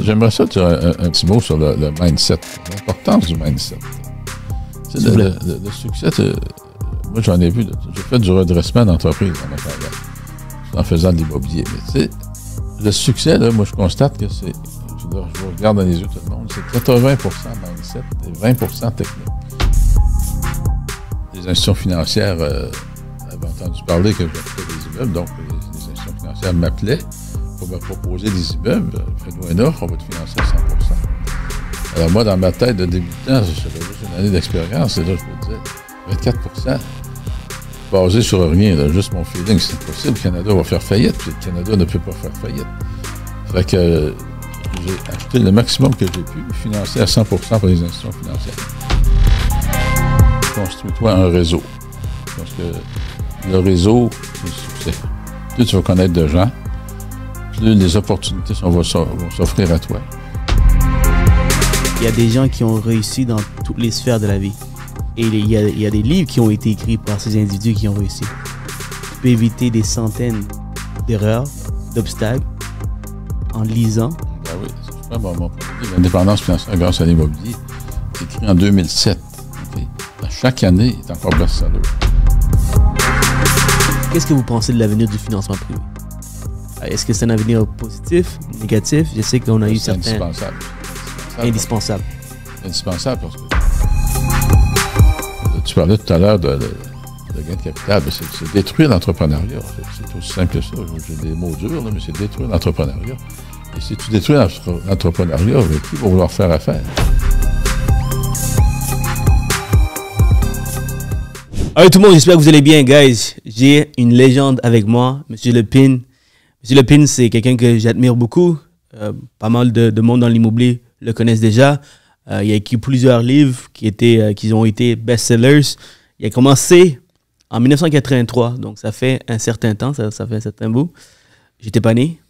J'aimerais ça dire un petit mot sur le mindset, l'importance du mindset. Le succès, moi j'en ai vu, j'ai fait du redressement d'entreprise dans ma carrière, en faisant de l'immobilier. Mais tu sais, le succès, là, moi je constate que c'est, je vous regarde dans les yeux tout le monde, c'est 80% mindset et 20% technique. Les institutions financières avaient entendu parler que j'achetais des immeubles, donc les institutions financières m'appelaient pour me proposer des immeubles. Fais-nous une offre, on va te financer à 100%. Alors moi, dans ma tête de débutant, j'avais juste une année d'expérience, et là, je me disais, 24%, basé sur rien, là, juste mon feeling, c'est possible, le Canada va faire faillite, puis le Canada ne peut pas faire faillite. Fait que j'ai acheté le maximum que j'ai pu, financé à 100% par les institutions financières. Construis-toi un réseau. Parce que le réseau, c'est le succès. Plus tu vas connaître de gens, plus les opportunités vont s'offrir à toi. Il y a des gens qui ont réussi dans toutes les sphères de la vie. Et il y a des livres qui ont été écrits par ces individus qui ont réussi. Tu peux éviter des centaines d'erreurs, d'obstacles, en lisant. Ben oui, je prends mon premier livre, l'indépendance financière grâce à l'immobilier, écrit en 2007. Okay. À chaque année, il est encore best-seller. Qu'est-ce que vous pensez de l'avenir du financement privé? Est-ce que c'est un avenir positif, négatif? Je sais qu'on a eu certains... Indispensable. Indispensable. Indispensable parce que tu parlais tout à l'heure de gain de capital, c'est détruire l'entrepreneuriat. C'est aussi simple que ça. J'ai des mots durs, là, mais c'est détruire l'entrepreneuriat. Et si tu détruis l'entrepreneuriat, qui va vouloir faire affaire? Allez tout le monde, j'espère que vous allez bien, guys. J'ai une légende avec moi, M. Lepine. M. Lepine, c'est quelqu'un que j'admire beaucoup. Pas mal de monde dans l'immobilier le connaissent déjà. Il a écrit plusieurs livres qui ont été best-sellers. Il a commencé en 1983, donc ça fait un certain temps, ça fait un certain bout. J'étais pas né.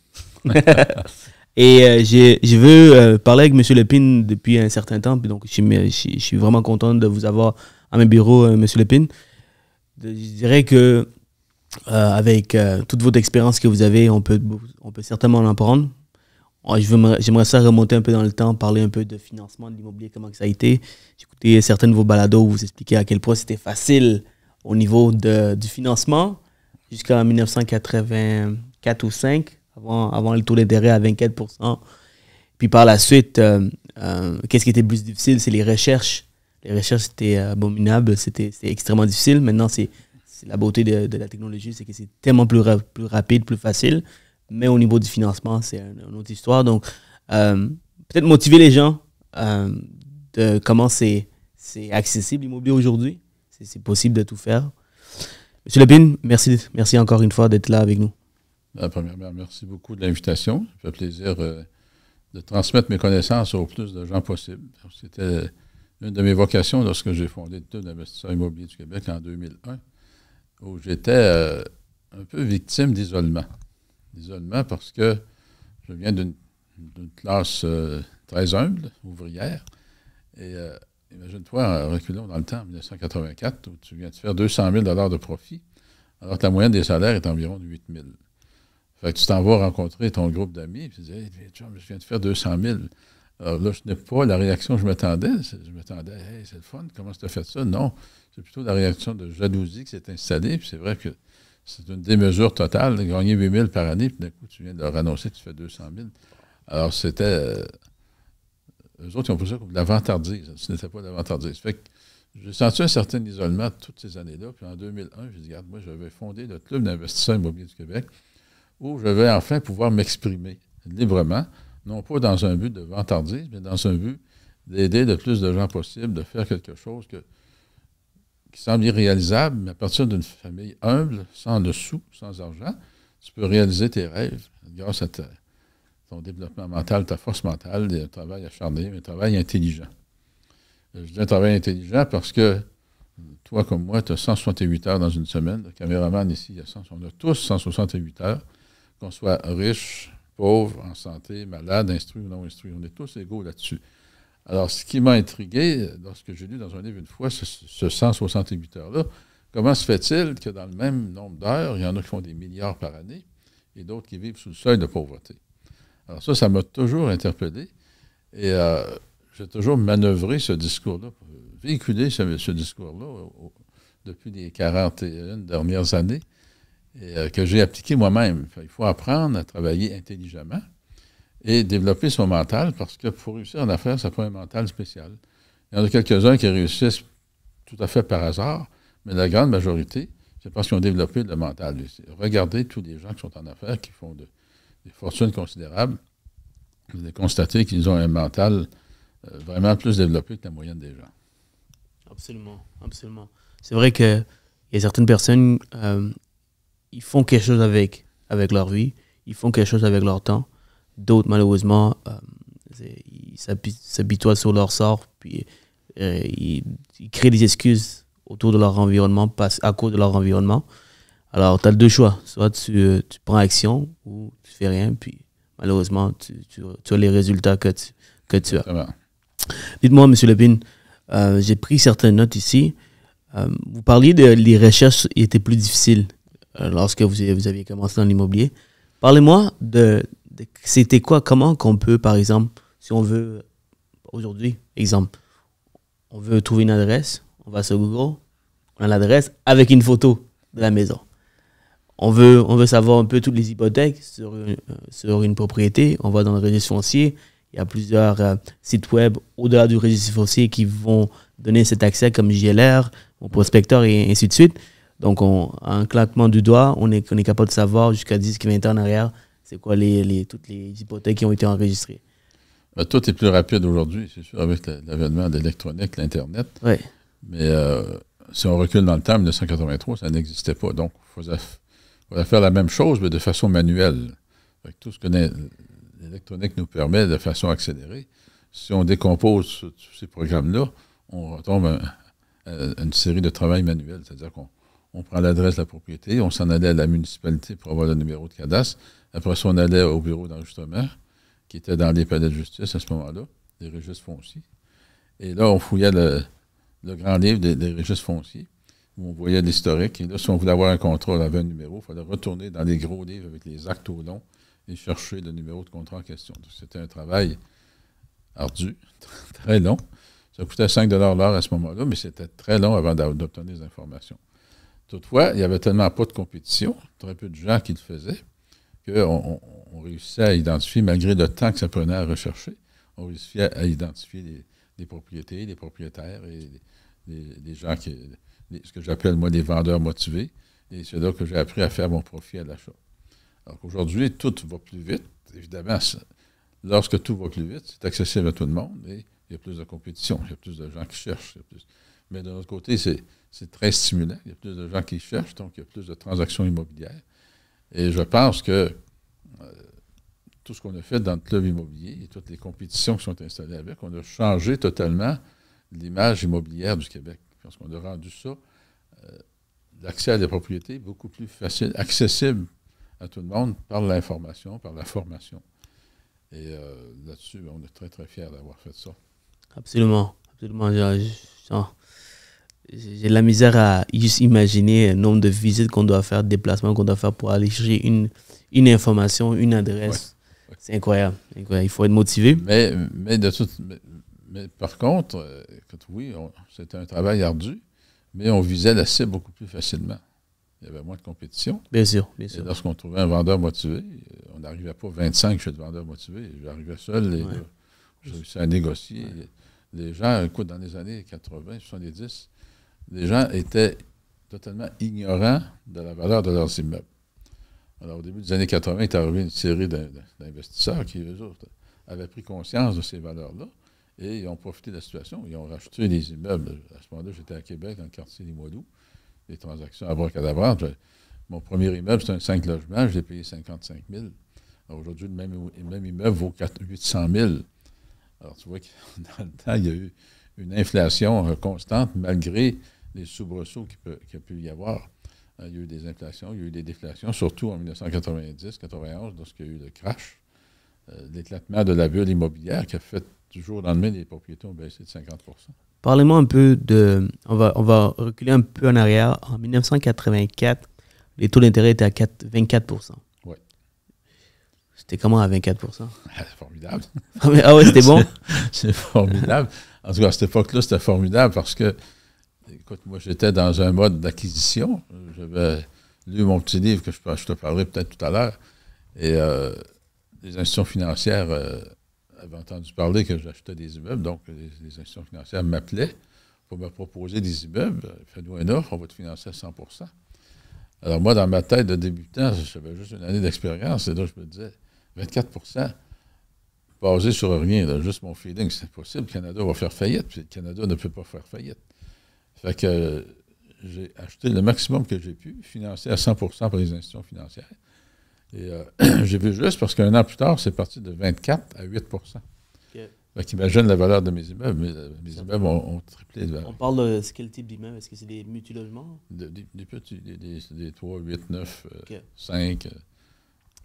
Et je veux parler avec M. Lepine depuis un certain temps, donc je suis vraiment content de vous avoir à mes bureaux, M. Lepine. Je dirais que avec toute votre expérience que vous avez, on peut certainement en apprendre. J'aimerais ça remonter un peu dans le temps, parler un peu de financement de l'immobilier, comment que ça a été. J'ai écouté certains de vos balados où vous expliquez à quel point c'était facile au niveau du financement jusqu'en 1984 ou 5, avant le taux d'intérêt à 24%. Puis par la suite, qu'est-ce qui était plus difficile? C'est les recherches. Les recherches, c'était abominable, c'était extrêmement difficile. Maintenant, c'est la beauté de la technologie, c'est que c'est tellement plus rapide, plus facile. Mais au niveau du financement, c'est une autre histoire. Donc, peut-être motiver les gens de comment c'est accessible l'immobilier aujourd'hui. C'est possible de tout faire. Monsieur Lepine, merci encore une fois d'être là avec nous. Premièrement, merci beaucoup de l'invitation. Ça fait plaisir de transmettre mes connaissances au plus de gens possible. C'était une de mes vocations lorsque j'ai fondé le Club d'investisseurs immobiliers du Québec en 2001, où j'étais un peu victime d'isolement. D'isolement parce que je viens d'une classe très humble, ouvrière. Et imagine-toi, reculons dans le temps, en 1984, où tu viens de faire 200 000 $ de profit, alors que la moyenne des salaires est environ de 8 000. Fait que tu t'en vas rencontrer ton groupe d'amis, et tu dis « Hey, je viens de faire 200 000 ». Alors là, je n'ai pas la réaction que je m'attendais. Je m'attendais « Hey, c'est le fun, comment tu as fait ça? » Non, c'est plutôt la réaction de jalousie qui s'est installée. Puis c'est vrai que c'est une démesure totale, de gagner 8 000 par année, puis d'un coup, tu viens de leur annoncer que tu fais 200 000. Alors, c'était... eux autres, ils ont pris ça comme de la vantardise. Ce n'était pas de la vantardise. Fait que j'ai senti un certain isolement toutes ces années-là. Puis en 2001, j'ai dit, regarde, moi, j'avais fondé le Club d'investisseurs immobiliers du Québec, où je vais enfin pouvoir m'exprimer librement, non pas dans un but de vantardise, mais dans un but d'aider le plus de gens possible, de faire quelque chose qui semble irréalisable, mais à partir d'une famille humble, sans dessous, sans argent, tu peux réaliser tes rêves grâce à ton développement mental, ta force mentale, un travail acharné, un travail intelligent. Je dis un travail intelligent parce que toi comme moi, tu as 168 heures dans une semaine. Le caméraman ici, on a tous 168 heures, qu'on soit riche, pauvre, en santé, malade, instruit ou non instruit. On est tous égaux là-dessus. Alors, ce qui m'a intrigué, lorsque j'ai lu dans un livre une fois ce 168 heures-là, comment se fait-il que dans le même nombre d'heures, il y en a qui font des milliards par année et d'autres qui vivent sous le seuil de pauvreté? Alors ça m'a toujours interpellé. Et j'ai toujours manœuvré ce discours-là, véhiculé ce discours-là depuis les 41 dernières années, et que j'ai appliqué moi-même. Il faut apprendre à travailler intelligemment et développer son mental, parce que pour réussir en affaires, ça prend un mental spécial. Il y en a quelques-uns qui réussissent tout à fait par hasard, mais la grande majorité, c'est parce qu'ils ont développé le mental. Regardez tous les gens qui sont en affaires, qui font des fortunes considérables. Vous allez constater qu'ils ont un mental vraiment plus développé que la moyenne des gens. Absolument, absolument. C'est vrai qu'il y a certaines personnes, ils font quelque chose avec leur vie, ils font quelque chose avec leur temps. D'autres, malheureusement, ils s'habituent sur leur sort, puis ils créent des excuses autour de leur environnement, à cause de leur environnement. Alors, tu as deux choix. Soit tu prends action ou tu fais rien, puis malheureusement, tu as les résultats que tu as. Dites-moi, M. Lepine, j'ai pris certaines notes ici. Vous parliez les recherches étaient plus difficiles lorsque vous aviez commencé dans l'immobilier. Parlez-moi c'était quoi, comment qu'on peut, par exemple, si on veut, aujourd'hui, exemple, on veut trouver une adresse, on va sur Google, on a l'adresse avec une photo de la maison. On veut savoir un peu toutes les hypothèques sur une propriété, on va dans le registre foncier, il y a plusieurs sites web au-delà du registre foncier qui vont donner cet accès comme JLR, au prospecteur et ainsi de suite. Donc, un claquement du doigt, on est capable de savoir jusqu'à 10-20 ans en arrière, c'est quoi toutes les hypothèques qui ont été enregistrées. Ben, tout est plus rapide aujourd'hui, c'est sûr, avec l'avènement de l'électronique, l'Internet. Ouais. Mais si on recule dans le temps, en 1983, ça n'existait pas. Donc, il fallait faire la même chose, mais de façon manuelle. Avec tout ce que l'électronique nous permet de façon accélérée. Si on décompose tous ces programmes-là, on retombe à une série de travail manuel. C'est-à-dire qu'on prend l'adresse de la propriété, on s'en allait à la municipalité pour avoir le numéro de cadastre. Après ça, on allait au bureau d'enregistrement, qui était dans les palais de justice à ce moment-là, les registres fonciers. Et là, on fouillait le grand livre des registres fonciers, où on voyait l'historique. Et là, si on voulait avoir un contrat, on avait un numéro, il fallait retourner dans les gros livres avec les actes au long et chercher le numéro de contrat en question. Donc, c'était un travail ardu, très long. Ça coûtait 5 $ l'heure à ce moment-là, mais c'était très long avant d'obtenir des informations. Toutefois, il n'y avait tellement pas de compétition, très peu de gens qui le faisaient, qu'on réussissait à identifier, malgré le temps que ça prenait à rechercher, on réussissait à identifier les propriétés, les propriétaires et les gens ce que j'appelle, moi, des vendeurs motivés. Et c'est là que j'ai appris à faire mon profit à l'achat. Alors qu'aujourd'hui, tout va plus vite. Évidemment, lorsque tout va plus vite, c'est accessible à tout le monde et il y a plus de compétition, il y a plus de gens qui cherchent. Mais de l'autre côté, c'est très stimulant. Il y a plus de gens qui cherchent, donc il y a plus de transactions immobilières. Et je pense que tout ce qu'on a fait dans le club immobilier et toutes les compétitions qui sont installées avec, on a changé totalement l'image immobilière du Québec. Parce qu'on a rendu ça, l'accès à la propriété, beaucoup plus facile, accessible à tout le monde par l'information, par la formation. Et là-dessus, on est très, très fiers d'avoir fait ça. Absolument. Absolument. J'ai de la misère à juste imaginer le nombre de visites qu'on doit faire, de déplacements qu'on doit faire pour aller chercher une information, une adresse. Ouais. C'est incroyable. Il faut être motivé. Mais par contre, oui, c'était un travail ardu, mais on visait la cible beaucoup plus facilement. Il y avait moins de compétition. Bien sûr. Et lorsqu'on trouvait un vendeur motivé, on n'arrivait pas 25 chez le vendeur motivé. J'arrivais seul, j'ai réussi à négocier. Ouais. Les gens, écoute, dans les années 80, 70, les gens étaient totalement ignorants de la valeur de leurs immeubles. Alors, au début des années 80, il est arrivé une série d'investisseurs qui, eux autres, avaient pris conscience de ces valeurs-là et ils ont profité de la situation. Ils ont racheté des immeubles. À ce moment-là, j'étais à Québec, dans le quartier Limoilou. Les transactions à bras-cadavres. Mon premier immeuble, c'était un 5 logements. Je l'ai payé 55 000. Alors, aujourd'hui, le même immeuble vaut 800 000. Alors, tu vois que dans le temps, il y a eu une inflation constante malgré les soubresauts qu'il a pu y avoir. Il y a eu des inflations, il y a eu des déflations, surtout en 1990-91, lorsqu'il y a eu le crash, l'éclatement de la bulle immobilière qui a fait du jour au lendemain, les propriétés ont baissé de 50 %. Parlez-moi un peu de... On va reculer un peu en arrière. En 1984, les taux d'intérêt étaient à 24 %. Oui. C'était comment à 24%? C'est formidable. Ah ouais, c'était bon? C'est formidable. En tout cas, à cette époque-là, c'était formidable parce que, écoute, moi, j'étais dans un mode d'acquisition. J'avais lu mon petit livre que je te parlerai peut-être tout à l'heure. Et les institutions financières avaient entendu parler que j'achetais des immeubles. Donc, les institutions financières m'appelaient pour me proposer des immeubles. Fais-nous une offre, on va te financer à 100%. Alors, moi, dans ma tête de débutant, j'avais juste une année d'expérience. Et là, je me disais, 24%, basé sur rien, là, juste mon feeling, c'est possible. Le Canada va faire faillite, puis le Canada ne peut pas faire faillite. Fait que j'ai acheté le maximum que j'ai pu, financé à 100% par les institutions financières. Et j'ai vu juste parce qu'un an plus tard, c'est parti de 24 à 8%. Okay. Fait qu'imagine la valeur de mes immeubles. Mes immeubles ont triplé de valeur. On parle de quel type d'immeuble? Est-ce que c'est des multilogements? Des petits, des 3, 8, 9, 5.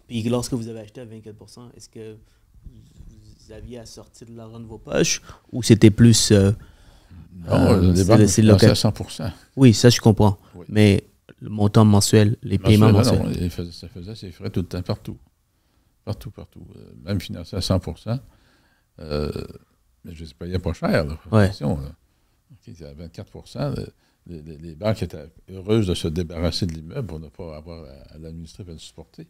Puis lorsque vous avez acheté à 24%, est-ce que vous aviez à sortir de l'argent de vos poches ou c'était plus... non, les banques c'est à 100%. Oui, ça je comprends. Oui. Mais le montant mensuel, les paiements mensuels... Non, ça faisait ses frais tout le temps, partout. Partout. Même financé à 100%. Mais je ne les payais pas cher. Là, okay, à 24%, les banques étaient heureuses de se débarrasser de l'immeuble pour ne pas avoir à l'administrer et à le supporter.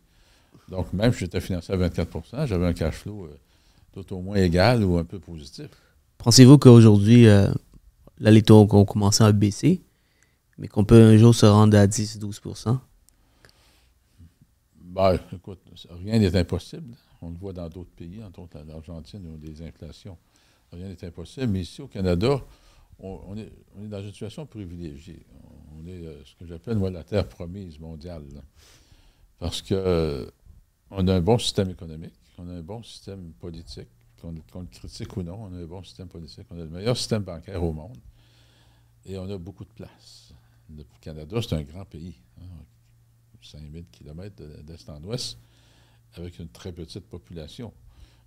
Donc, même si j'étais financé à 24%, j'avais un cash flow tout au moins égal ou un peu positif. Pensez-vous qu'aujourd'hui, là, les taux ont commencé à baisser, mais qu'on peut un jour se rendre à 10-12%? Ben, écoute, rien n'est impossible. On le voit dans d'autres pays, entre autres en Argentine, où il y a des inflations. Rien n'est impossible. Mais ici, au Canada, on est dans une situation privilégiée. On est ce que j'appelle, moi, la terre promise mondiale. Là. Parce que on a un bon système économique, on a un bon système politique, qu'on le critique ou non, on a un bon système politique, on a le meilleur système bancaire au monde, et on a beaucoup de place. Le Canada, c'est un grand pays, 5000 km d'est en ouest, avec une très petite population.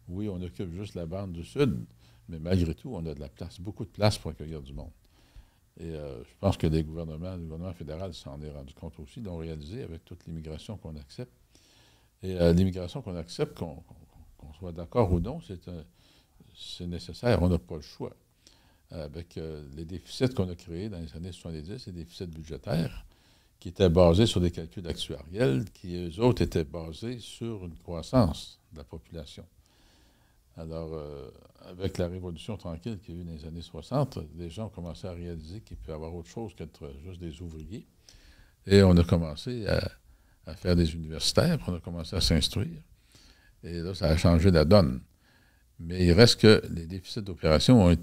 Oui, on occupe juste la bande du sud, mais malgré tout, on a de la place, beaucoup de place pour accueillir du monde. Et je pense que le gouvernement fédéral s'en est rendu compte aussi, l'ont réalisé avec toute l'immigration qu'on accepte. Et l'immigration qu'on accepte, qu'on soit d'accord ou non, c'est nécessaire, on n'a pas le choix. Avec les déficits qu'on a créés dans les années 70, les déficits budgétaires, qui étaient basés sur des calculs actuariels, qui, eux autres, étaient basés sur une croissance de la population. Alors, avec la révolution tranquille qu'il y a eu dans les années 60, les gens ont commencé à réaliser qu'il peut y avoir autre chose qu'être juste des ouvriers. Et on a commencé à faire des universitaires, on a commencé à s'instruire. Et là, ça a changé la donne. Mais il reste que les déficits d'opération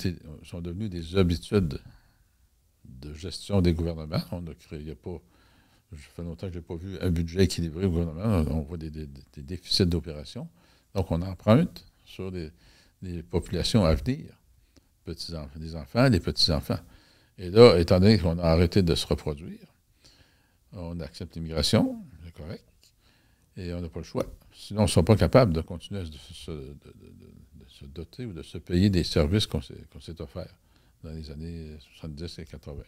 sont devenus des habitudes de gestion des gouvernements. On a créé, ça fait longtemps que je n'ai pas vu un budget équilibré au gouvernement. On voit des déficits d'opération. Donc, on emprunte sur des populations à venir, des enfants, des petits-enfants. Et là, étant donné qu'on a arrêté de se reproduire, on accepte l'immigration, c'est correct, et on n'a pas le choix. Sinon, on ne sera pas capable de continuer de se doter ou de se payer des services qu'on s'est offerts dans les années 70 et 80.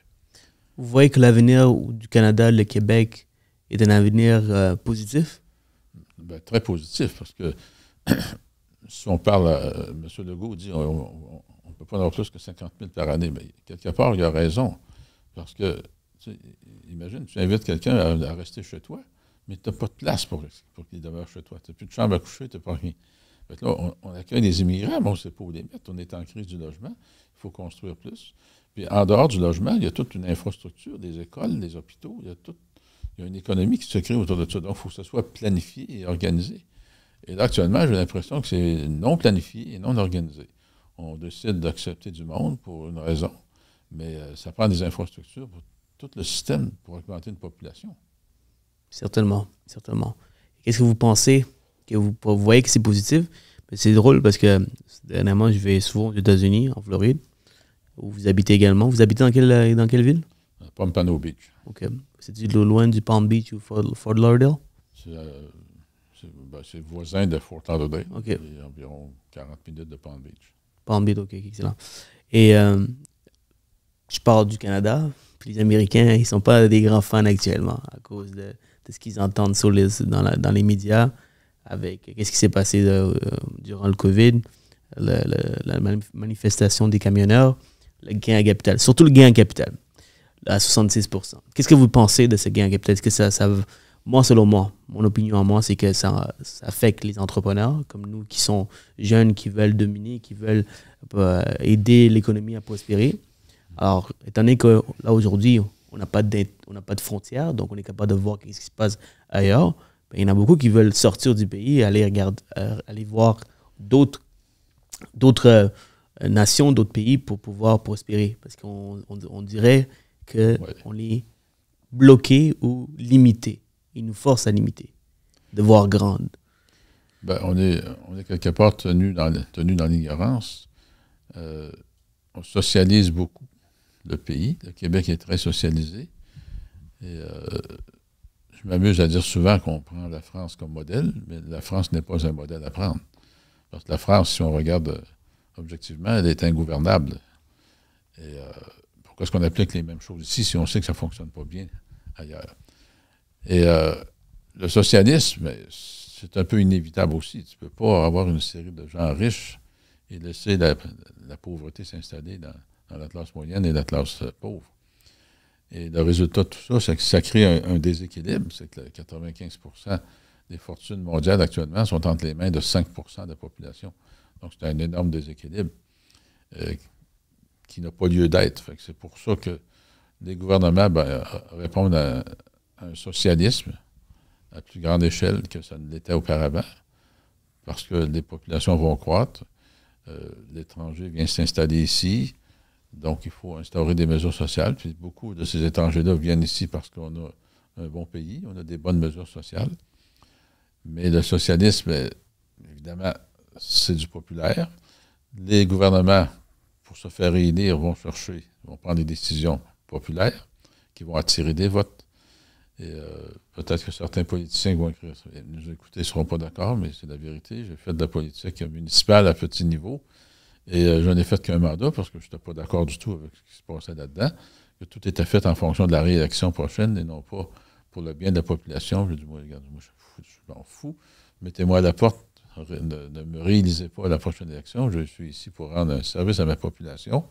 Vous voyez que l'avenir du Canada, le Québec, est un avenir positif? Ben, très positif, parce que si on parle, M. Legault dit on ne peut pas en avoir plus que 50 000 par année, mais quelque part, il a raison, parce que imagine, tu invites quelqu'un à rester chez toi, mais tu n'as pas de place pour qu'il demeure chez toi. Tu n'as plus de chambre à coucher, tu n'as pas rien. Fait que là, on accueille des immigrants, mais on ne sait pas où les mettre. On est en crise du logement. Il faut construire plus. Puis en dehors du logement, il y a toute une infrastructure, des écoles, des hôpitaux. Il y a une économie qui se crée autour de ça. Donc, il faut que ça soit planifié et organisé. Et là, actuellement, j'ai l'impression que c'est non planifié et non organisé. On décide d'accepter du monde pour une raison, mais ça prend des infrastructures pour tout le système pour augmenter une population. Certainement. Qu'est-ce que vous pensez, que vous voyez que c'est positif? C'est drôle parce que dernièrement, je vais souvent aux États-Unis, en Floride, où vous habitez également. Vous habitez dans quelle ville? Pompano Beach. OK. C'est-tu loin du Palm Beach ou Fort Lauderdale? C'est voisin de Fort Lauderdale. OK. Et environ 40 minutes de Palm Beach. Palm Beach, OK, excellent. Et je parle du Canada, puis les Américains, ils ne sont pas des grands fans actuellement à cause de ce qu'ils entendent dans les médias. avec qu'est-ce qui s'est passé durant le COVID, la manifestation des camionneurs, le gain en capital, surtout le gain en capital, à 66%. Qu'est-ce que vous pensez de ce gain en capital? Est-ce que moi, selon moi, mon opinion à moi, c'est que ça affecte les entrepreneurs comme nous qui sont jeunes, qui veulent dominer, qui veulent aider l'économie à prospérer. Alors, étant donné que là, aujourd'hui, on n'a pas de frontières, donc on est capable de voir ce qui se passe ailleurs, ben, il y en a beaucoup qui veulent sortir du pays et aller voir d'autres nations, d'autres pays pour pouvoir prospérer. Parce qu'on dirait qu'on est bloqué ou limité. Il nous force à limiter, de voir grande. Ben, on est quelque part tenu dans l'ignorance. On socialise beaucoup le pays. Le Québec est très socialisé. Et je m'amuse à dire souvent qu'on prend la France comme modèle, mais la France n'est pas un modèle à prendre. Parce que la France, si on regarde objectivement, elle est ingouvernable. Et pourquoi est-ce qu'on applique les mêmes choses ici si on sait que ça ne fonctionne pas bien ailleurs? Et le socialisme, c'est un peu inévitable aussi. Tu ne peux pas avoir une série de gens riches et laisser la pauvreté s'installer dans la classe moyenne et la classe pauvre. Et le résultat de tout ça, c'est que ça crée un déséquilibre. C'est que 95% des fortunes mondiales actuellement sont entre les mains de 5% de la population. Donc, c'est un énorme déséquilibre qui n'a pas lieu d'être. C'est pour ça que les gouvernements répondent à un socialisme à plus grande échelle que ça ne l'était auparavant, parce que les populations vont croître, l'étranger vient s'installer ici, donc il faut instaurer des mesures sociales, puis beaucoup de ces étrangers-là viennent ici parce qu'on a un bon pays, on a des bonnes mesures sociales, mais le socialisme, évidemment, c'est du populaire. Les gouvernements, pour se faire réélire, vont prendre des décisions populaires qui vont attirer des votes. Et peut-être que certains politiciens qui vont nous écouter ne seront pas d'accord, mais c'est la vérité. J'ai fait de la politique municipale à petit niveau et je n'ai fait qu'un mandat parce que je n'étais pas d'accord du tout avec ce qui se passait là-dedans. Que tout était fait en fonction de la réélection prochaine et non pas pour le bien de la population. Je dis, moi, regarde, moi, je m'en fous. Mettez-moi à la porte. Ne me réélisez pas à la prochaine élection. Je suis ici pour rendre un service à ma population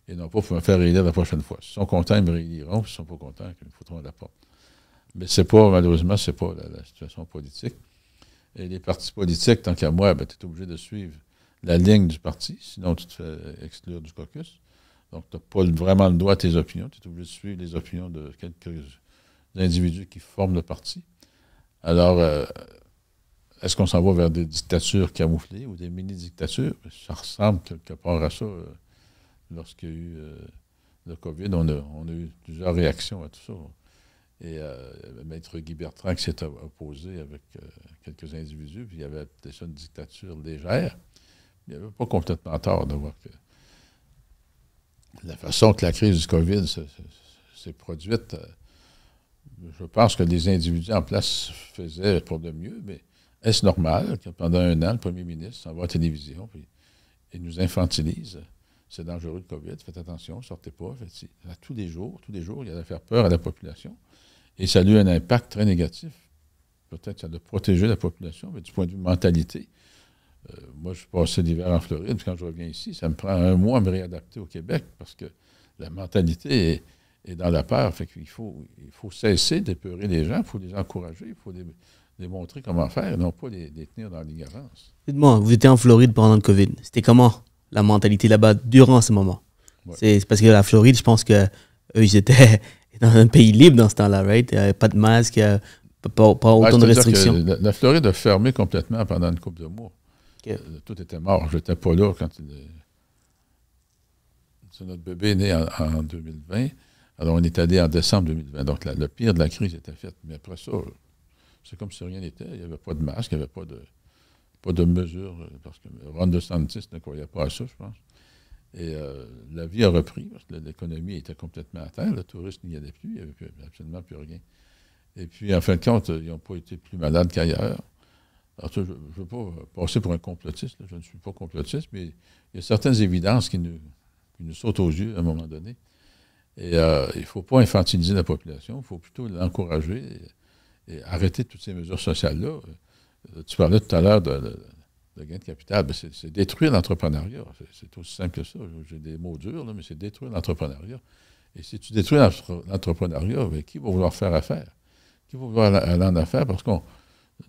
et non pas pour me faire réélire la prochaine fois. S'ils sont contents, ils me rééliront. S'ils ne sont pas contents, ils me foutront à la porte. Mais malheureusement, ce n'est pas la situation politique. Et les partis politiques, tant qu'à moi, tu es obligé de suivre la ligne du parti, sinon tu te fais exclure du caucus. Donc, tu n'as pas vraiment le droit à tes opinions. Tu es obligé de suivre les opinions de quelques individus qui forment le parti. Alors, est-ce qu'on s'en va vers des dictatures camouflées ou des mini-dictatures? Ça ressemble quelque part à ça. Lorsqu'il y a eu le COVID, on a eu plusieurs réactions à tout ça. Et Maître Guy Bertrand qui s'est opposé avec quelques individus, puis il y avait peut-être une dictature légère. Il n'y avait pas complètement tort de voir que la façon que la crise du COVID s'est produite, je pense que les individus en place faisaient pour de mieux, mais est-ce normal que pendant un an, le premier ministre s'en va à la télévision, puis il nous infantilise? C'est dangereux le COVID, faites attention, sortez pas. Tous les jours, il allait faire peur à la population. Et ça a eu un impact très négatif. Peut-être ça a protégé la population, mais du point de vue mentalité. Moi, je suis passé l'hiver en Floride, puis quand je reviens ici, ça me prend un mois à me réadapter au Québec parce que la mentalité est dans la peur. Fait qu'il faut cesser d'épeurer les gens, il faut les encourager, il faut les montrer comment faire, et non pas les tenir dans l'ignorance. Dites-moi, vous étiez en Floride pendant le COVID. C'était comment la mentalité là-bas durant ce moment? Ouais. C'est parce que la Floride, je pense que eux, ils étaient dans un pays libre dans ce temps-là, right? Il n'y avait pas de masque, pas autant de restrictions. La Floride a fermé complètement pendant une couple de mois. Okay. Tout était mort. Je n'étais pas là quand notre bébé est né en 2020. Alors, on est allé en décembre 2020. Donc, le pire de la crise était fait. Mais après ça, c'est comme si rien n'était. Il n'y avait pas de masque, il n'y avait pas de mesures. Parce que Ron DeSantis ne croyait pas à ça, je pense. Et la vie a repris, parce que l'économie était complètement à terre. Le tourisme n'y allait plus, il n'y avait absolument plus rien. Et puis, en fin de compte, ils n'ont pas été plus malades qu'ailleurs. Alors, je ne veux pas passer pour un complotiste, là. Je ne suis pas complotiste, mais il y a certaines évidences qui nous sautent aux yeux à un moment donné. Et il ne faut pas infantiliser la population, il faut plutôt l'encourager et arrêter toutes ces mesures sociales-là. Tu parlais tout à l'heure de gain de capital. Ben c'est détruire l'entrepreneuriat. C'est aussi simple que ça. J'ai des mots durs, là, mais c'est détruire l'entrepreneuriat. Et si tu détruis l'entrepreneuriat, ben, qui va vouloir faire affaire? Qui va vouloir aller en affaires? Parce que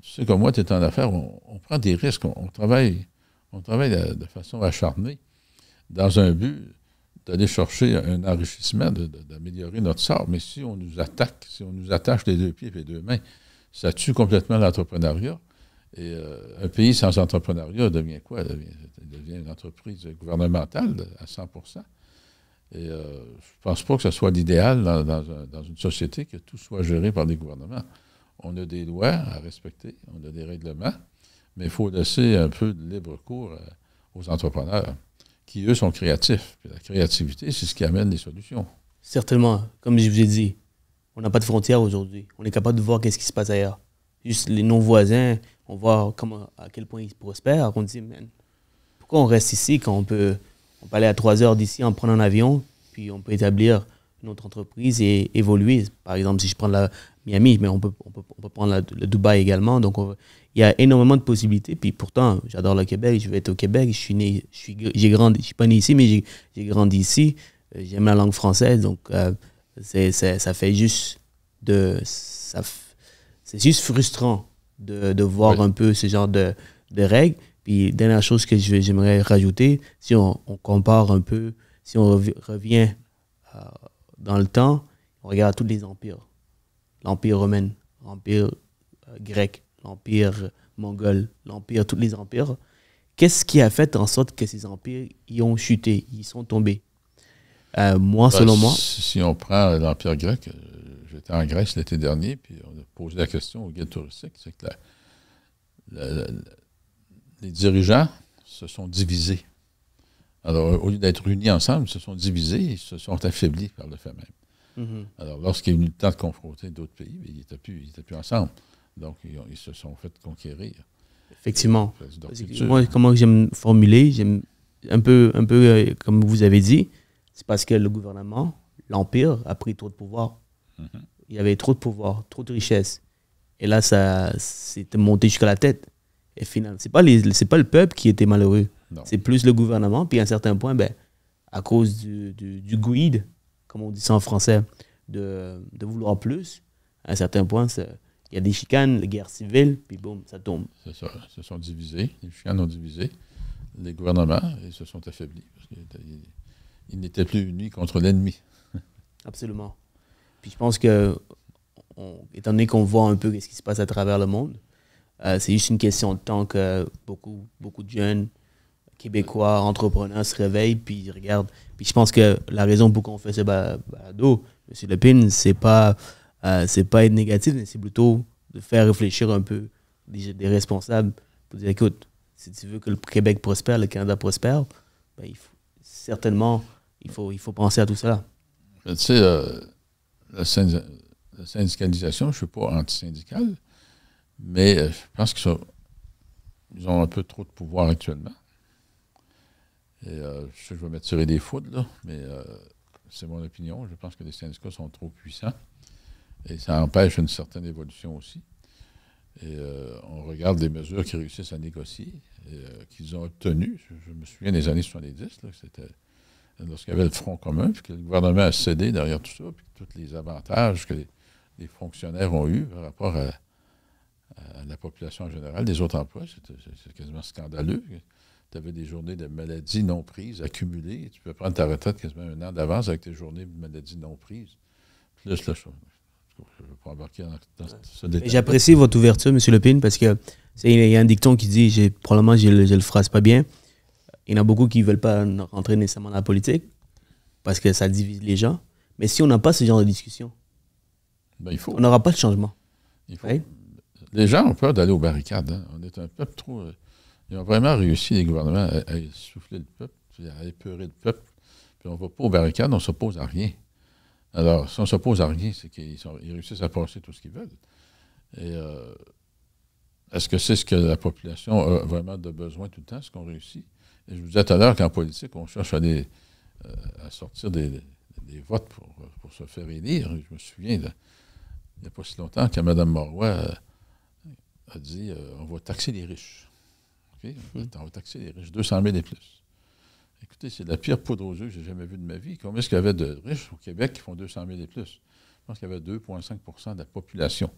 tu sais, comme moi, tu es en affaires, on prend des risques. On travaille de façon acharnée dans un but d'aller chercher un enrichissement, d'améliorer notre sort. Mais si on nous attaque, si on nous attache les deux pieds et les deux mains, ça tue complètement l'entrepreneuriat. Et un pays sans entrepreneuriat devient quoi? Il devient une entreprise gouvernementale à 100%. Et je ne pense pas que ce soit l'idéal dans une société que tout soit géré par des gouvernements. On a des lois à respecter, on a des règlements, mais il faut laisser un peu de libre cours aux entrepreneurs qui, eux, sont créatifs. Puis la créativité, c'est ce qui amène les solutions. Certainement, comme je vous ai dit, on n'a pas de frontières aujourd'hui. On est capable de voir qu'est-ce qui se passe ailleurs. Juste nos voisins, on voit à quel point ils prospèrent. On dit, man, pourquoi on reste ici quand on peut aller à 3 heures d'ici en prenant un avion, puis on peut établir une autre entreprise et évoluer. Par exemple, si je prends la Miami, mais on peut prendre le Dubaï également. Donc, il y a énormément de possibilités. Puis pourtant, j'adore le Québec. Je vais être au Québec. J'ai grandi. Je suis pas né ici, mais j'ai grandi ici. J'aime la langue française. Donc, ça fait juste c'est juste frustrant de voir un peu ce genre de règles. Puis, dernière chose que j'aimerais rajouter, si on compare un peu, si on revient dans le temps, on regarde tous les empires. L'Empire romain, l'Empire grec, l'Empire mongol, tous les empires. Qu'est-ce qui a fait en sorte que ces empires y ont chuté, ils sont tombés? Selon moi... Si on prend l'Empire grec, j'étais en Grèce l'été dernier, puis on a posé la question au guide touristique, c'est que les dirigeants se sont divisés. Alors, au lieu d'être unis ensemble, ils se sont divisés, ils se sont affaiblis par le fait même. Alors, lorsqu'il est venu le temps de confronter d'autres pays, ils n'étaient plus ensemble. Donc, ils se sont fait conquérir. Effectivement. Moi, comment j'aime formuler, j'aime un peu comme vous avez dit, c'est parce que le gouvernement, l'Empire, a pris trop de pouvoir. Il y avait trop de pouvoir, trop de richesse. Et là, ça s'était monté jusqu'à la tête. Et finalement, c'est pas le peuple qui était malheureux. C'est plus le gouvernement. Puis à un certain point, à cause du greed, comme on dit ça en français, de vouloir plus, à un certain point, il y a des chicanes, les guerres civiles, puis boum, ça tombe. C'est ça. Ils se sont divisés. Les chicanes ont divisé. Les gouvernements, ils se sont affaiblis. Parce qu'ils n'étaient plus unis contre l'ennemi. Absolument. Puis je pense que, étant donné qu'on voit un peu ce qui se passe à travers le monde, c'est juste une question de temps que beaucoup de jeunes Québécois, entrepreneurs se réveillent, puis ils regardent. Puis je pense que la raison pour qu'on fait ce balado, M. Lepine, c'est pas être négatif, mais c'est plutôt de faire réfléchir un peu des responsables pour dire, écoute, si tu veux que le Québec prospère, le Canada prospère, il faut penser à tout cela. Tu sais, la syndicalisation, je ne suis pas anti-syndical, mais je pense qu'ils ont un peu trop de pouvoir actuellement. Et je sais que je vais m'attirer des foudres, là, mais c'est mon opinion. Je pense que les syndicats sont trop puissants et ça empêche une certaine évolution aussi. Et on regarde les mesures qu'ils réussissent à négocier, qu'ils ont obtenues. Je me souviens des années 70, là, c'était lorsqu'il y avait le Front commun, puis que le gouvernement a cédé derrière tout ça, puis tous les avantages que les fonctionnaires ont eus par rapport à la population en général, des autres emplois, c'est quasiment scandaleux. Tu avais des journées de maladies non prises accumulées. Tu peux prendre ta retraite quasiment un an d'avance avec tes journées de maladies non prises. Plus, là, je ne veux pas embarquer dans ce détail. J'apprécie votre ouverture, M. Lepine, parce que il y a un dicton qui dit, probablement je le phrase pas bien, il y en a beaucoup qui ne veulent pas rentrer nécessairement dans la politique parce que ça divise les gens. Mais si on n'a pas ce genre de discussion, on n'aura pas de changement. Right? Les gens ont peur d'aller aux barricades. Hein. On est un peuple trop... ils ont vraiment réussi, les gouvernements, à souffler le peuple, à épeurer le peuple. Puis on ne va pas aux barricades, on ne s'oppose à rien. Alors, si on ne s'oppose à rien, c'est qu'ils réussissent à passer tout ce qu'ils veulent. Et est-ce que c'est ce que la population a vraiment de besoin tout le temps, ce qu'on réussit? Et je vous disais tout à l'heure qu'en politique, on cherche à sortir des votes pour se faire élire. Je me souviens, il n'y a pas si longtemps, que Mme Marois a dit on va taxer les riches. Okay? On va taxer les riches, 200 000 et plus. Écoutez, c'est la pire poudre aux yeux que j'ai jamais vue de ma vie. Combien est-ce qu'il y avait de riches au Québec qui font 200 000 et plus? Je pense qu'il y avait 2,5 % de la population.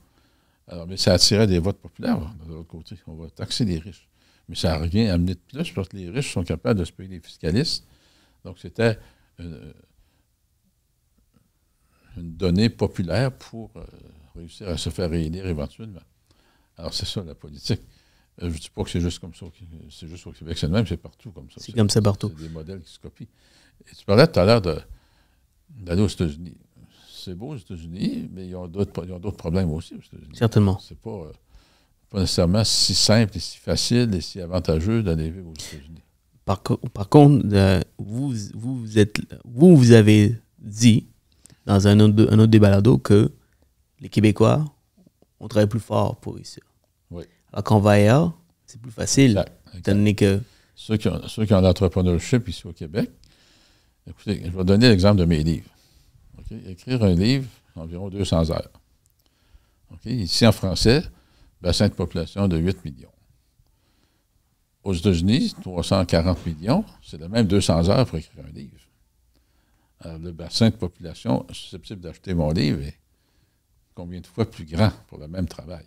Alors, mais ça attirait des votes populaires de l'autre côté. On va taxer les riches. Mais ça n'a rien amené de plus parce que les riches sont capables de se payer des fiscalistes. Donc, c'était une donnée populaire pour réussir à se faire réélire éventuellement. Alors, c'est ça, la politique. Je ne dis pas que c'est juste comme ça. C'est juste au Québec, c'est le même, c'est partout comme ça. C'est comme ça partout. C'est des modèles qui se copient. Et tu parlais tout à l'heure d'aller aux États-Unis. C'est beau aux États-Unis, mais ils ont d'autres problèmes aussi aux États-Unis. Certainement. C'est pas nécessairement si simple et si facile et si avantageux d'aller vivre aux États-Unis. Par contre, vous avez dit dans un autre des balados que les Québécois, on travaille plus fort pour réussir. Oui. Alors qu'on va ailleurs, c'est plus facile. Exact. Étant donné que... Ceux qui ont l'entrepreneurship ici au Québec, écoutez, je vais donner l'exemple de mes livres. Okay? Écrire un livre, environ 200 heures. Okay? Ici, en français, bassin de population de 8 millions. Aux États-Unis, 340 millions, c'est le même 200 heures pour écrire un livre. Alors, le bassin de population susceptible d'acheter mon livre est combien de fois plus grand pour le même travail.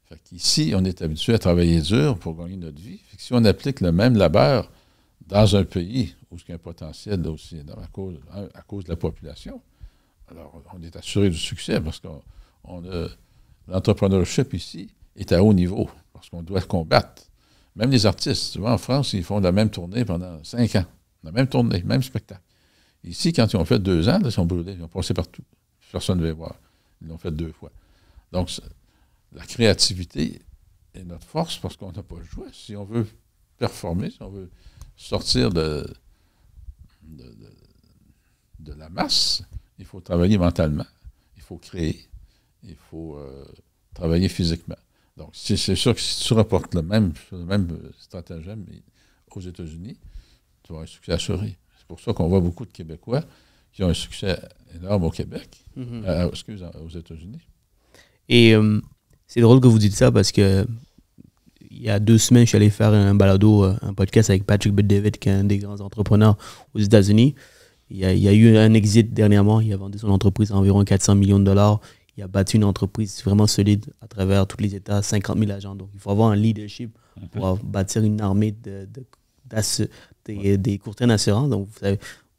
Fait qu'ici, on est habitué à travailler dur pour gagner notre vie. Fait que si on applique le même labeur dans un pays où il y a un potentiel aussi énorme à cause de la population, alors on est assuré du succès parce qu'on a l'entrepreneurship ici est à haut niveau parce qu'on doit combattre. Même les artistes, tu vois, en France, ils font la même tournée pendant 5 ans. La même tournée, même spectacle. Ici, quand ils ont fait 2 ans, là, ils sont brûlés, ils ont passé partout. Personne ne veut voir. Ils l'ont fait 2 fois. Donc, la créativité est notre force parce qu'on n'a pas le choix. Si on veut performer, si on veut sortir de la masse, il faut travailler mentalement, il faut créer, il faut travailler physiquement. Donc, c'est sûr que si tu rapportes le même stratagème aux États-Unis, tu vas avoir un succès assuré. C'est pour ça qu'on voit beaucoup de Québécois qui ont un succès énorme au Québec, aux États-Unis. Et c'est drôle que vous dites ça parce que il y a 2 semaines, je suis allé faire un balado, un podcast avec Patrick Bet-David, qui est un des grands entrepreneurs aux États-Unis. Il y a eu un exit dernièrement. Il a vendu son entreprise à environ 400 millions de dollars. Il a bâti une entreprise vraiment solide à travers tous les États, 50 000 agents. Donc, il faut avoir un leadership pour bâtir une armée des courtiers en assurance. Donc,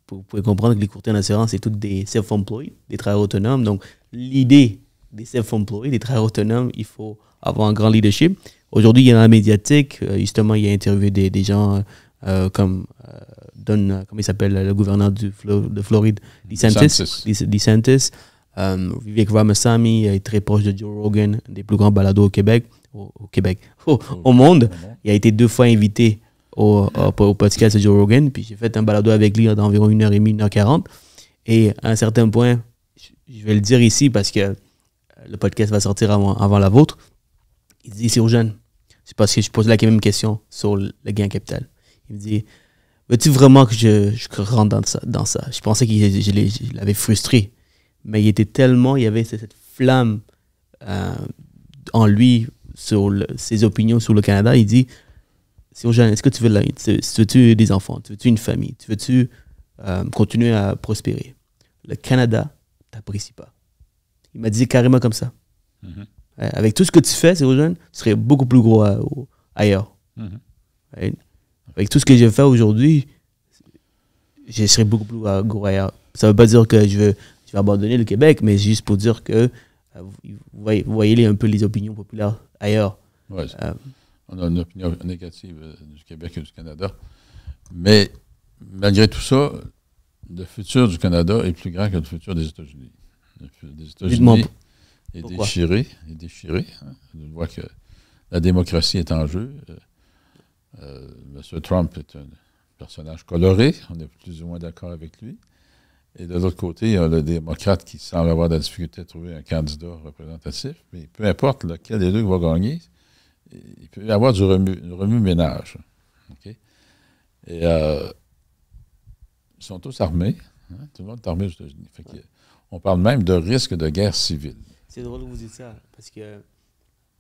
vous pouvez comprendre que les courtiers en assurance, c'est tous des self-employed, des travailleurs autonomes. Donc, l'idée des self-employed, des travailleurs autonomes, il faut avoir un grand leadership. Aujourd'hui, il y a dans la médiatique, justement, il a interviewé des gens comme comment il s'appelle, le gouverneur de Floride, DeSantis. Vivek Ramaswamy est très proche de Joe Rogan, un des plus grands balados au Québec, au monde. Il a été 2 fois invité au podcast de Joe Rogan, puis j'ai fait un balado avec lui d'environ 1h30, 1h40. Et à un certain point, je vais le dire ici parce que le podcast va sortir avant la vôtre, il dit, c'est urgent. C'est parce que je pose la même question sur le gain capital. Il me dit, veux-tu vraiment que je rentre dans ça? Je pensais je l'avais frustré. Mais il y avait cette flamme en lui sur ses opinions sur le Canada. Il dit, c'est urgent, est-ce que tu veux des enfants? Tu veux-tu une famille? Tu veux-tu continuer à prospérer? Le Canada t'apprécie pas. Il m'a dit carrément comme ça. Mm-hmm. Avec tout ce que tu fais, c'est urgent, tu serais beaucoup plus gros ailleurs. Mm-hmm. Avec tout ce que j'ai fait aujourd'hui, je serais beaucoup plus gros ailleurs. Ça ne veut pas dire que je vais abandonner le Québec, mais juste pour dire que vous voyez un peu les opinions populaires ailleurs. Ouais, on a une opinion négative du Québec et du Canada. Mais malgré tout ça, le futur du Canada est plus grand que le futur des États-Unis. Le futur des États-Unis est déchiré. Hein. On voit que la démocratie est en jeu. M. Trump est un personnage coloré. On est plus ou moins d'accord avec lui. Et de l'autre côté, il y a le démocrate qui semble avoir de la difficulté à trouver un candidat représentatif. Mais peu importe lequel des deux va gagner, il peut y avoir du remue-ménage. Okay? Et ils sont tous armés. Hein? Tout le monde est armé aux États-Unis. On parle même de risque de guerre civile. C'est drôle que vous dites ça, parce que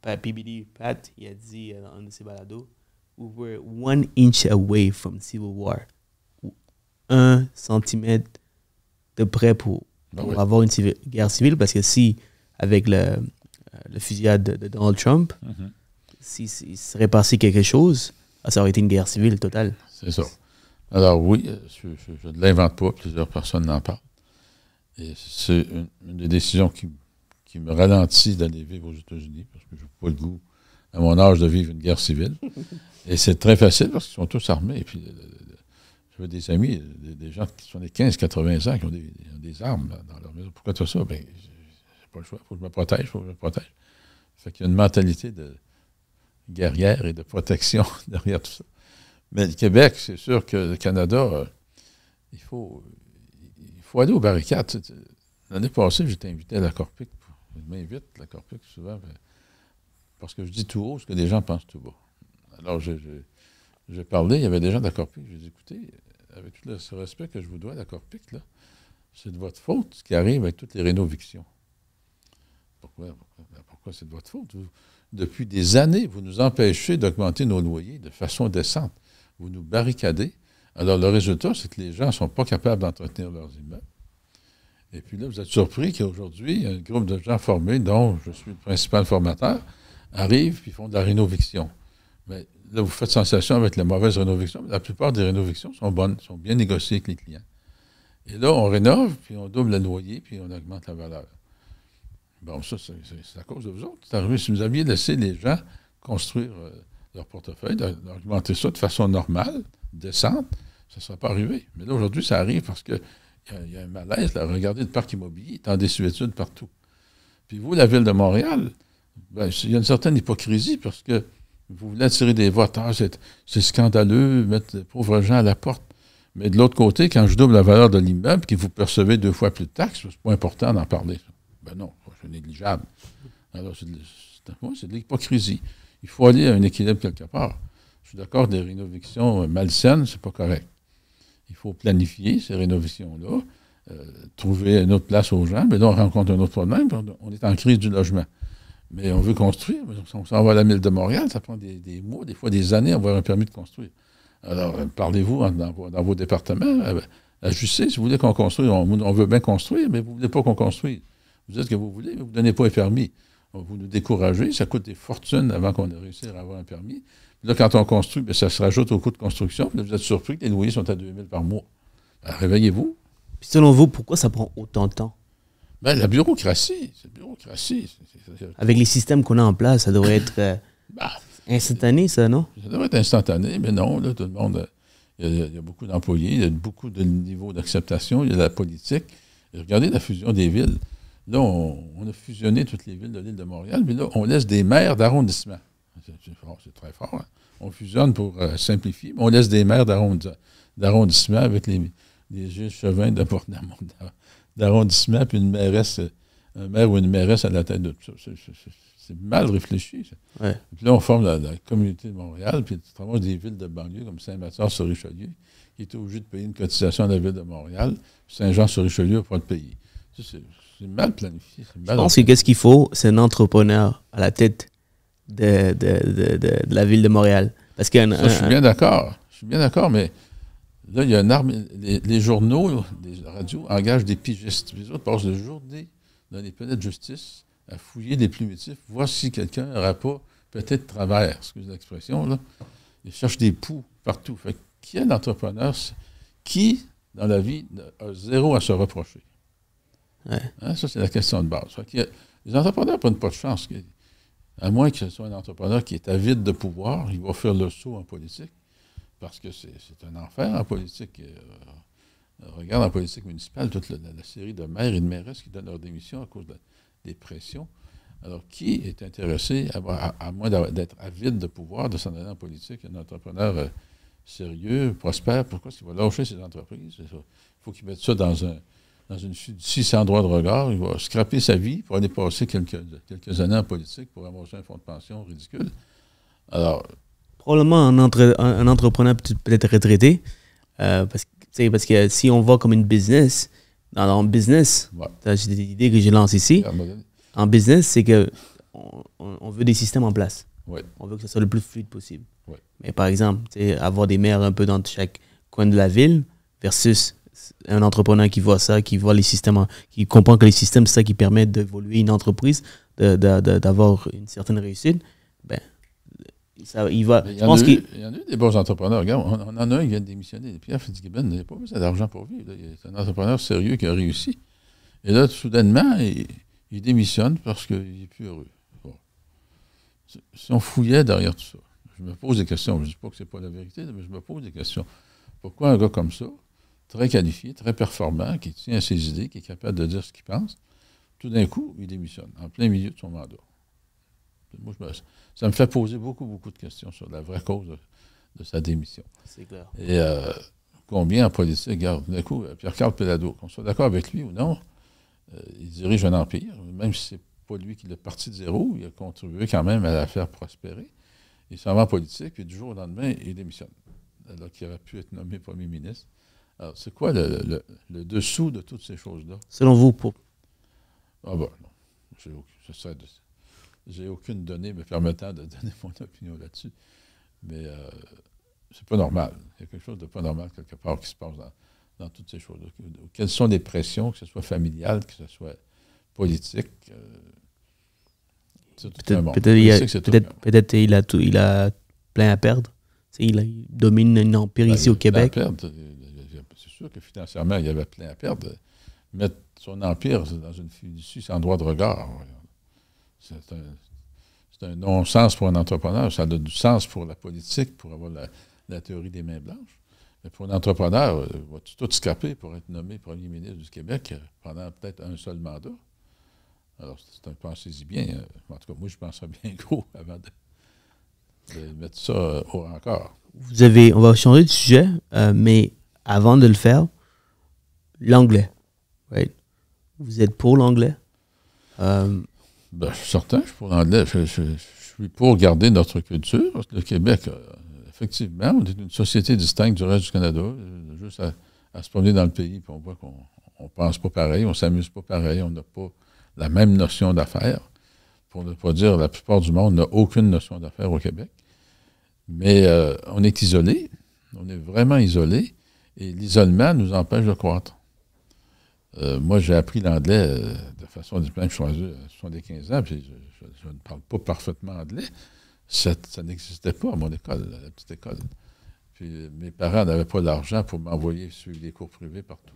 PBD, Pat, il a dit dans un de ses balados, we were 1 inch away from civil war. 1 centimètre de près pour avoir une guerre civile, parce que si, avec le fusillade de Donald Trump, s'il serait passé quelque chose, ça aurait été une guerre civile totale. C'est ça. Alors oui, je ne l'invente pas, plusieurs personnes n'en parlent. Et c'est une des décisions qui me ralentit d'aller vivre aux États-Unis, parce que je n'ai pas le goût, à mon âge, de vivre une guerre civile. Et c'est très facile, parce qu'ils sont tous armés. Et puis, j'avais des amis, des gens qui sont des 15-80 ans, qui ont des armes dans leur maison. Pourquoi tu as ça? Bien, j'ai pas le choix. Il faut que je me protège, Fait qu'il y a une mentalité de guerrière et de protection derrière tout ça. Mais le Québec, c'est sûr que le Canada, il faut aller aux barricades. L'année passée, j'étais invité à la Corpic. Je m'invite à la Corpic souvent parce que je dis tout haut ce que les gens pensent tout bas. Alors, j'ai parlé, il y avait des gens de la Corpic. J'ai dit, écoutez, avec tout le respect que je vous dois à la Corpic, là, c'est de votre faute ce qui arrive avec toutes les rénovictions. Pourquoi c'est de votre faute? Depuis des années, vous nous empêchez d'augmenter nos loyers de façon décente. Vous nous barricadez. Alors, le résultat, c'est que les gens ne sont pas capables d'entretenir leurs immeubles. Et puis là, vous êtes surpris qu'aujourd'hui, un groupe de gens formés, dont je suis le principal formateur, arrivent et font de la rénoviction. Mais là, vous faites sensation avec la mauvaise rénoviction. Mais la plupart des rénovictions sont bonnes, sont bien négociées avec les clients. Et là, on rénove, puis on double le loyer, puis on augmente la valeur. Bon, ça, c'est à cause de vous autres. C'est arrivé, si vous aviez laissé les gens construire leur portefeuille, d'augmenter ça de façon normale, décente, ça ne serait pas arrivé. Mais là, aujourd'hui, ça arrive parce qu'il y a un malaise. Là. Regardez le parc immobilier, il est en désuétude partout. Puis vous, la Ville de Montréal, ben, il y a une certaine hypocrisie parce que vous voulez attirer des votes. Ah, c'est scandaleux, mettre les pauvres gens à la porte. Mais de l'autre côté, quand je double la valeur de l'immeuble, que vous percevez 2 fois plus de taxes, c'est pas important d'en parler. Ben non, c'est négligeable. Alors, c'est de l'hypocrisie. Il faut aller à un équilibre quelque part. Je suis d'accord, des rénovations malsaines, c'est pas correct. Il faut planifier ces rénovations-là, trouver une autre place aux gens, mais là, on rencontre un autre problème, on est en crise du logement. Mais on veut construire, on s'en va à la Ville de Montréal, ça prend des mois, des fois des années à avoir un permis de construire. Alors, parlez-vous dans vos départements, ajustez, si vous voulez qu'on construise, on veut bien construire, mais vous ne voulez pas qu'on construise. Vous dites que vous voulez, mais vous ne donnez pas un permis. Vous nous découragez, ça coûte des fortunes avant qu'on ait réussi à avoir un permis. Puis là, quand on construit, bien, ça se rajoute au coût de construction. Puis là, vous êtes surpris que les loyers sont à 2 000 par mois. Alors, réveillez-vous. Puis selon vous, pourquoi ça prend autant de temps? Bien, la bureaucratie. C'est la bureaucratie. Avec les systèmes qu'on a en place, ça devrait être instantané, ça, non? Ça devrait être instantané, mais non. Là, tout le monde, il y a beaucoup d'employés, il y a beaucoup de niveaux d'acceptation, il y a la politique. Et regardez la fusion des villes. Là, on a fusionné toutes les villes de l'île de Montréal, mais là, on laisse des maires d'arrondissement. C'est très fort. Hein? On fusionne pour simplifier, mais on laisse des maires d'arrondissement avec les Gilles Chauvin d'arrondissement, puis une mairesse, un maire ou une mairesse à la tête de tout ça. C'est mal réfléchi. Ça. Ouais. Puis là, on forme la communauté de Montréal, puis tu travailles des villes de banlieue comme Saint-Mathias-sur-Richelieu, qui est obligé de payer une cotisation à la ville de Montréal, puis Saint-Jean-sur-Richelieu n'a pas le payer. C'est mal planifié. Je pense que qu'est-ce qu'il faut, c'est un entrepreneur à la tête de la ville de Montréal. Parce je suis bien d'accord. Je suis bien d'accord, mais là, il y a une arme. Les journaux, les radios engagent des pigistes. Les autres passent la journée dans les palais de justice à fouiller les plumitifs, voir si quelqu'un n'aura pas peut-être travers, excusez l'expression, là. Ils cherchent des poux partout. Fait qui est l'entrepreneur qui, dans la vie, a zéro à se reprocher? Ouais. Hein, ça, c'est la question de base. Les entrepreneurs ne prennent pas de chance. À moins que ce soit un entrepreneur qui est avide de pouvoir, il va faire le saut en politique. Parce que c'est un enfer en politique. Regarde en politique municipale toute la série de maires et de mairesses qui donnent leur démission à cause des pressions. Alors, qui est intéressé, à moins d'être avide de pouvoir, de s'en aller en politique? Un entrepreneur sérieux, prospère, pourquoi est-ce qu'il va lâcher ses entreprises? Il faut qu'il mette ça dans une fiducie sans droit de regard. Il va scraper sa vie pour aller passer quelques années en politique pour ramasser un fonds de pension ridicule. Alors, probablement un entrepreneur peut-être retraité, parce que si on va comme une business, dans business, ouais. C'est des idées que je lance ici. En business, c'est que on veut des systèmes en place. Oui. On veut que ce soit le plus fluide possible. Oui. Mais par exemple, avoir des maires un peu dans chaque coin de la ville versus un entrepreneur qui voit ça, qui voit les systèmes, qui comprend que les systèmes, c'est ça qui permet d'évoluer une entreprise, d'avoir une certaine réussite, ben, ça, il va. Il y en a eu des bons entrepreneurs. Regarde, on en a un qui vient de démissionner. Pierre Fitzgibbon n'a pas besoin d'argent pour vivre. C'est un entrepreneur sérieux qui a réussi. Et là, soudainement, il démissionne parce qu'il n'est plus heureux. Bon. Si on fouillait derrière tout ça, je me pose des questions. Je ne dis pas que ce n'est pas la vérité, mais je me pose des questions. Pourquoi un gars comme ça, très qualifié, très performant, qui tient à ses idées, qui est capable de dire ce qu'il pense, tout d'un coup, il démissionne, en plein milieu de son mandat? Moi, ça me fait poser beaucoup, beaucoup de questions sur la vraie cause de sa démission. C'est clair. Et combien en politique, regarde, d'un coup, Pierre-Carl Péladeau, qu'on soit d'accord avec lui ou non, il dirige un empire, même si c'est pas lui qui l'a parti de zéro, il a contribué quand même à la faire prospérer. Il s'en va en politique, puis du jour au lendemain, il démissionne, alors qu'il aurait pu être nommé premier ministre. Alors, c'est quoi le dessous de toutes ces choses-là? Selon vous, pour... Ah ben, non. J'ai aucune donnée me permettant de donner mon opinion là-dessus. Mais c'est pas normal. Il y a quelque chose de pas normal quelque part qui se passe dans toutes ces choses-là. Quelles sont les pressions, que ce soit familial, que ce soit politique? Peut-être il a plein à perdre. Il domine un empire ici au Québec. C'est sûr que financièrement, il y avait plein à perdre. Mettre son empire dans une fiducie sans droit de regard, c'est un non-sens pour un entrepreneur. Ça a du sens pour la politique, pour avoir la théorie des mains blanches. Mais pour un entrepreneur, va tout scraper pour être nommé premier ministre du Québec pendant peut-être un seul mandat? Alors, pensez-y bien. En tout cas, moi, je penserais bien gros avant de mettre ça haut encore. On va changer de sujet, mais avant de le faire, l'anglais. Right? Vous êtes pour l'anglais? Je suis certain, je suis pour l'anglais. Je suis pour garder notre culture. Le Québec, effectivement, on est une société distincte du reste du Canada. Juste à se promener dans le pays, puis on voit qu'on ne pense pas pareil, on ne s'amuse pas pareil, on n'a pas la même notion d'affaires. Pour ne pas dire la plupart du monde n'a aucune notion d'affaires au Québec. Mais on est isolé, on est vraiment isolé, et l'isolement nous empêche de croître. Moi, j'ai appris l'anglais de façon diplôme, je suis rendu à 75 ans, puis je ne parle pas parfaitement anglais. Ça n'existait pas à mon école, à la petite école. Puis mes parents n'avaient pas d'argent pour m'envoyer suivre des cours privés partout.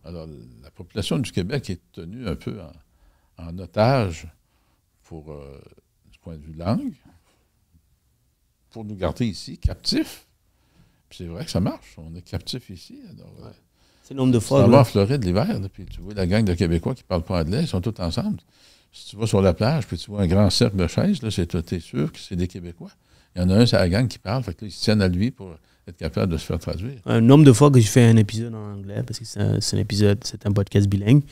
Alors, la population du Québec est tenue un peu en otage du point de vue langue, pour nous garder ici, captifs. Puis c'est vrai que ça marche, on est captifs ici. Alors, c'est le nombre de fois. Tu vas en Floride l'hiver, puis tu vois la gang de Québécois qui ne parlent pas anglais, ils sont tous ensemble. Si tu vas sur la plage, puis tu vois un grand cercle de chaises, là, t'es sûr que c'est des Québécois. Il y en a un, c'est la gang qui parle, fait que là, ils se tiennent à lui pour être capable de se faire traduire. Un nombre de fois que je fais un épisode en anglais, parce que c'est un podcast bilingue,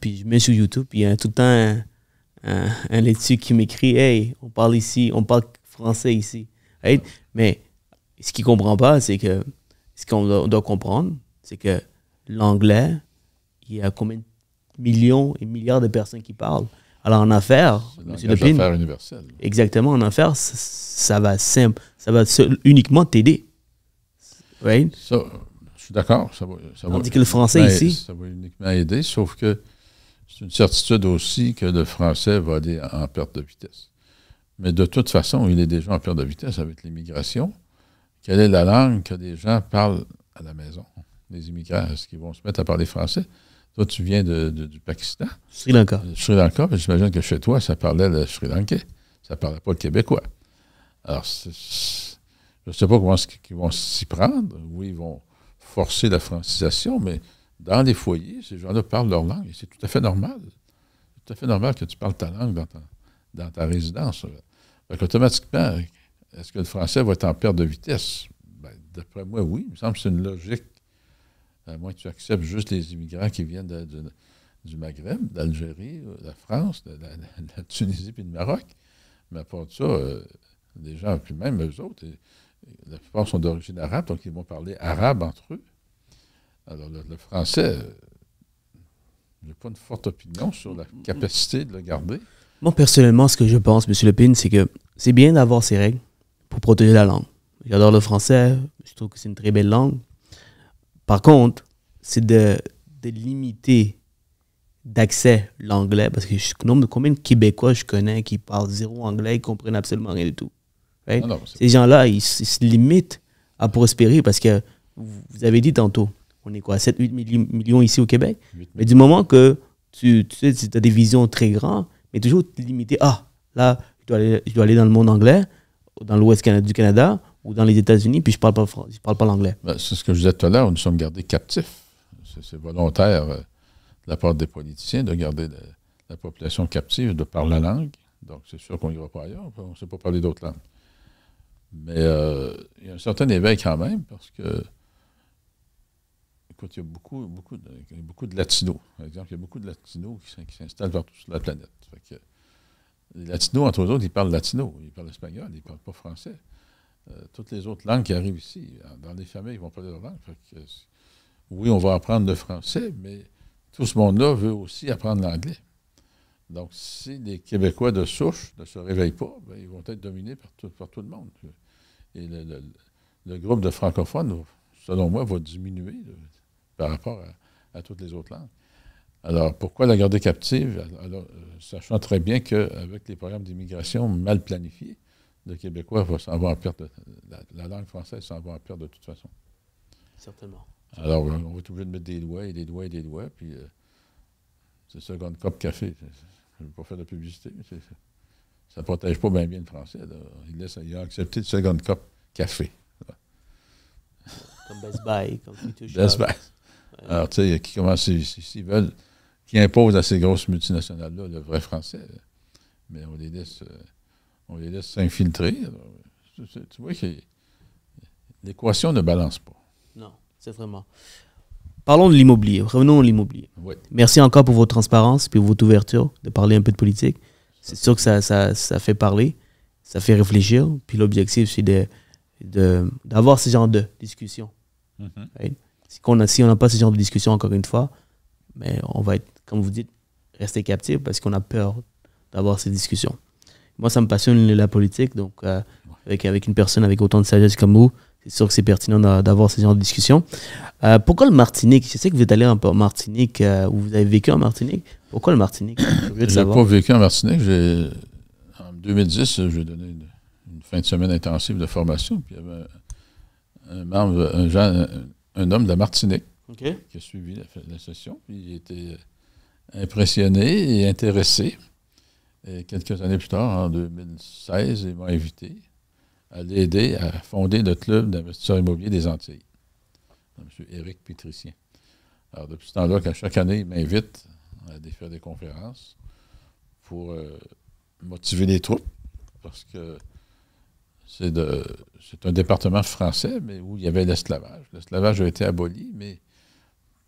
puis je mets sur YouTube, puis il y a tout le temps un là-dessus qui m'écrit « Hey, on parle français ici. Right? » Mais ce qu'il ne comprend pas, c'est que ce qu'on doit comprendre, c'est que l'anglais, il y a combien de millions et milliards de personnes qui parlent. Alors en affaires, c'est l'affaire universelle. Exactement, en affaires, ça va uniquement t'aider. Right? Ça, je suis d'accord. Tandis que le français ici... Ça va uniquement aider, sauf que c'est une certitude aussi que le français va aller en perte de vitesse. Mais de toute façon, il est déjà en perte de vitesse avec l'immigration. Quelle est la langue que les gens parlent à la maison? Les immigrants, est-ce qu'ils vont se mettre à parler français? Toi, tu viens du Pakistan. Sri Lanka. Sri Lanka, j'imagine que chez toi, ça parlait le Sri Lankais. Ça ne parlait pas le québécois. Alors, je ne sais pas comment ils vont s'y prendre, où ils vont forcer la francisation, mais dans les foyers, ces gens-là parlent leur langue et c'est tout à fait normal. C'est tout à fait normal que tu parles ta langue dans ta résidence. Donc, automatiquement, est-ce que le français va être en perte de vitesse? Ben, d'après moi, oui. Il me semble que c'est une logique. À moins que tu acceptes juste les immigrants qui viennent du Maghreb, d'Algérie, de la France, de la Tunisie puis du Maroc. Mais à part de ça, les gens, puis même eux autres, la plupart sont d'origine arabe, donc ils vont parler arabe entre eux. Alors, le français, je n'ai pas une forte opinion sur la capacité de le garder. Moi, personnellement, ce que je pense, M. Lepine, c'est que c'est bien d'avoir ces règles pour protéger la langue. J'adore le français, je trouve que c'est une très belle langue. Par contre, c'est de limiter d'accès l'anglais, parce que combien de Québécois je connais qui parlent zéro anglais, qui comprennent absolument rien du tout. Right? Non, Ces gens-là, ils se limitent à prospérer parce que vous avez dit tantôt, on est quoi, 7-8 millions ici au Québec? Mais du moment que tu sais, tu as des visions très grandes, mais toujours limité, là, je dois aller dans le monde anglais, dans l'ouest du Canada ou dans les États-Unis, puis je parle pas l'anglais. Ben, c'est ce que je disais tout à l'heure, nous sommes gardés captifs. C'est volontaire de la part des politiciens de garder la population captive de par la langue. Donc, c'est sûr qu'on n'ira pas ailleurs, on ne sait pas parler d'autres langues. Mais il y a un certain éveil quand même, parce que, écoute, il y a beaucoup de latinos. Par exemple, il y a beaucoup de latinos qui s'installent partout sur la planète. Fait que, les latinos, entre autres, ils parlent latino, ils parlent espagnol, ils ne parlent pas français. Toutes les autres langues qui arrivent ici, dans les familles, ils vont parler leur langue. Fait que, oui, on va apprendre le français, mais tout ce monde-là veut aussi apprendre l'anglais. Donc, si les Québécois de souche ne se réveillent pas, ben, ils vont être dominés par tout le monde. Et le groupe de francophones, selon moi, va diminuer par rapport à toutes les autres langues. Alors, pourquoi la garder captive? Alors, sachant très bien qu'avec les programmes d'immigration mal planifiés, le Québécois va s'en va en perte. La langue française s'en va en perte de toute façon. Certainement. Alors, on va être obligé de mettre des lois et des lois et des lois, puis c'est Second Cup Café. Je ne veux pas faire de publicité, mais ça ne protège pas bien le français. Là. Il a accepté le Second Cup Café. Comme Best Buy, comme Future Shop. Best Buy. Alors, tu sais, qui commencent, s'ils veulent, qui imposent à ces grosses multinationales-là le vrai français, mais on les laisse s'infiltrer. Alors, tu vois que l'équation ne balance pas. Non, c'est vraiment. Parlons de l'immobilier. Revenons à l'immobilier. Oui. Merci encore pour votre transparence et votre ouverture de parler un peu de politique. C'est sûr que ça fait parler, ça fait réfléchir. Puis l'objectif, c'est d'avoir ce genre de discussion. Mm-hmm. Right? Si on n'a pas ce genre de discussion, encore une fois, mais on va être, comme vous dites, rester captif parce qu'on a peur d'avoir ces discussions. Moi, ça me passionne la politique, donc avec une personne avec autant de sagesse comme vous, c'est sûr que c'est pertinent d'avoir ce genre de discussion. Pourquoi le Martinique? Je sais que vous êtes allé en Martinique, ou vous avez vécu en Martinique. Pourquoi le Martinique? Je n'ai pas vécu en Martinique. En 2010, j'ai donné une fin de semaine intensive de formation. Puis il y avait un homme de la Martinique qui a suivi la session. Puis il était impressionné et intéressé. Et quelques années plus tard, en 2016, il m'a invité à l'aider à fonder le club d'investisseurs immobiliers des Antilles, M. Éric Pétricien. Alors, depuis ce temps-là, qu'à chaque année, il m'invite à faire des conférences pour motiver les troupes, parce que c'est un département français, mais où il y avait l'esclavage. L'esclavage a été aboli, mais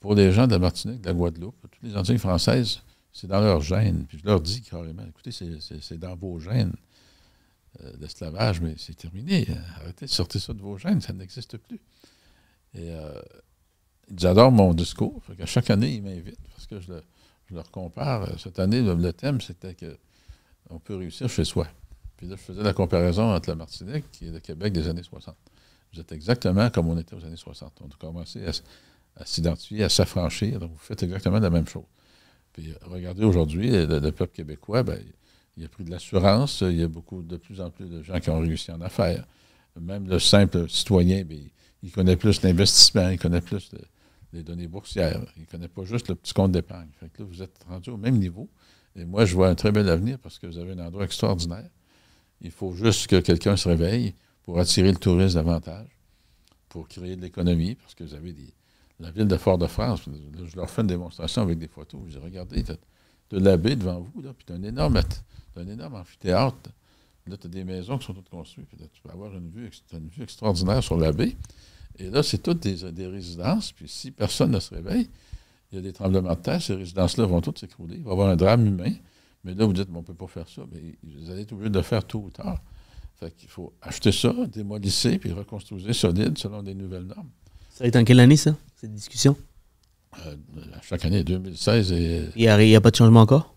pour les gens de la Martinique, de la Guadeloupe, toutes les Antilles françaises, c'est dans leur gène. Puis je leur dis carrément, écoutez, c'est dans vos gènes. L'esclavage, mais c'est terminé. Arrêtez de sortir ça de vos gènes, ça n'existe plus. Et ils adorent mon discours. Fait qu'à chaque année, ils m'invitent parce que je leur compare. Cette année, le thème, c'était qu'on peut réussir chez soi. Puis là, je faisais la comparaison entre la Martinique et le Québec des années 60. Vous êtes exactement comme on était aux années 60. On a commencé à s'identifier, à s'affranchir. Donc, vous faites exactement la même chose. Puis regardez aujourd'hui, le peuple québécois, ben, il a pris de l'assurance. Il y a de plus en plus de gens qui ont réussi en affaires. Même le simple citoyen, bien, il connaît plus l'investissement, il connaît plus les données boursières. Il ne connaît pas juste le petit compte d'épargne. Fait que là, vous êtes rendu au même niveau. Et moi, je vois un très bel avenir parce que vous avez un endroit extraordinaire. Il faut juste que quelqu'un se réveille pour attirer le tourisme davantage, pour créer de l'économie, parce que vous avez la ville de Fort-de-France. Là, je leur fais une démonstration avec des photos. Je dis, regardez, tu as de la baie devant vous, là, puis tu as un énorme amphithéâtre. Là, tu as des maisons qui sont toutes construites. Puis là, tu peux avoir une vue extraordinaire sur la baie. Et là, c'est toutes des résidences. Puis si personne ne se réveille, il y a des tremblements de terre. Ces résidences-là vont toutes s'écrouler. Il va y avoir un drame humain. Mais là, vous dites, on ne peut pas faire ça. Mais vous allez être obligé de le faire tôt ou tard. Fait qu'il faut acheter ça, démolisser, puis reconstruire solide selon des nouvelles normes. Ça va être en quelle année, ça, cette discussion? À chaque année, 2016 et... Il n'y a pas de changement encore?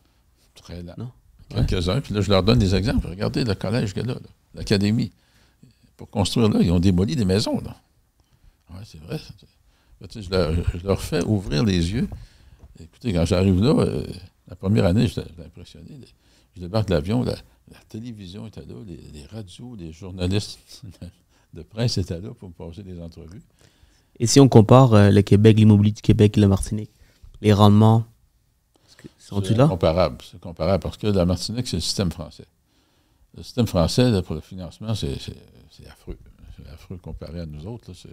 Très lent. Non? quelques-uns, puis là, je leur donne des exemples. Regardez le collège qu'il y a là, l'académie. Pour construire là, ils ont démoli des maisons. Oui, c'est vrai. Je leur fais ouvrir les yeux. Écoutez, quand j'arrive là, la première année, j'étais impressionné. Je débarque de l'avion, la télévision était là, les radios, les journalistes de presse étaient là pour me passer des entrevues. Et si on compare le Québec, l'immobilier du Québec et la Martinique, les rendements, sont-ils là? C'est comparable parce que la Martinique, c'est le système français. Le système français, là, pour le financement, c'est affreux. C'est affreux comparé à nous autres. Là,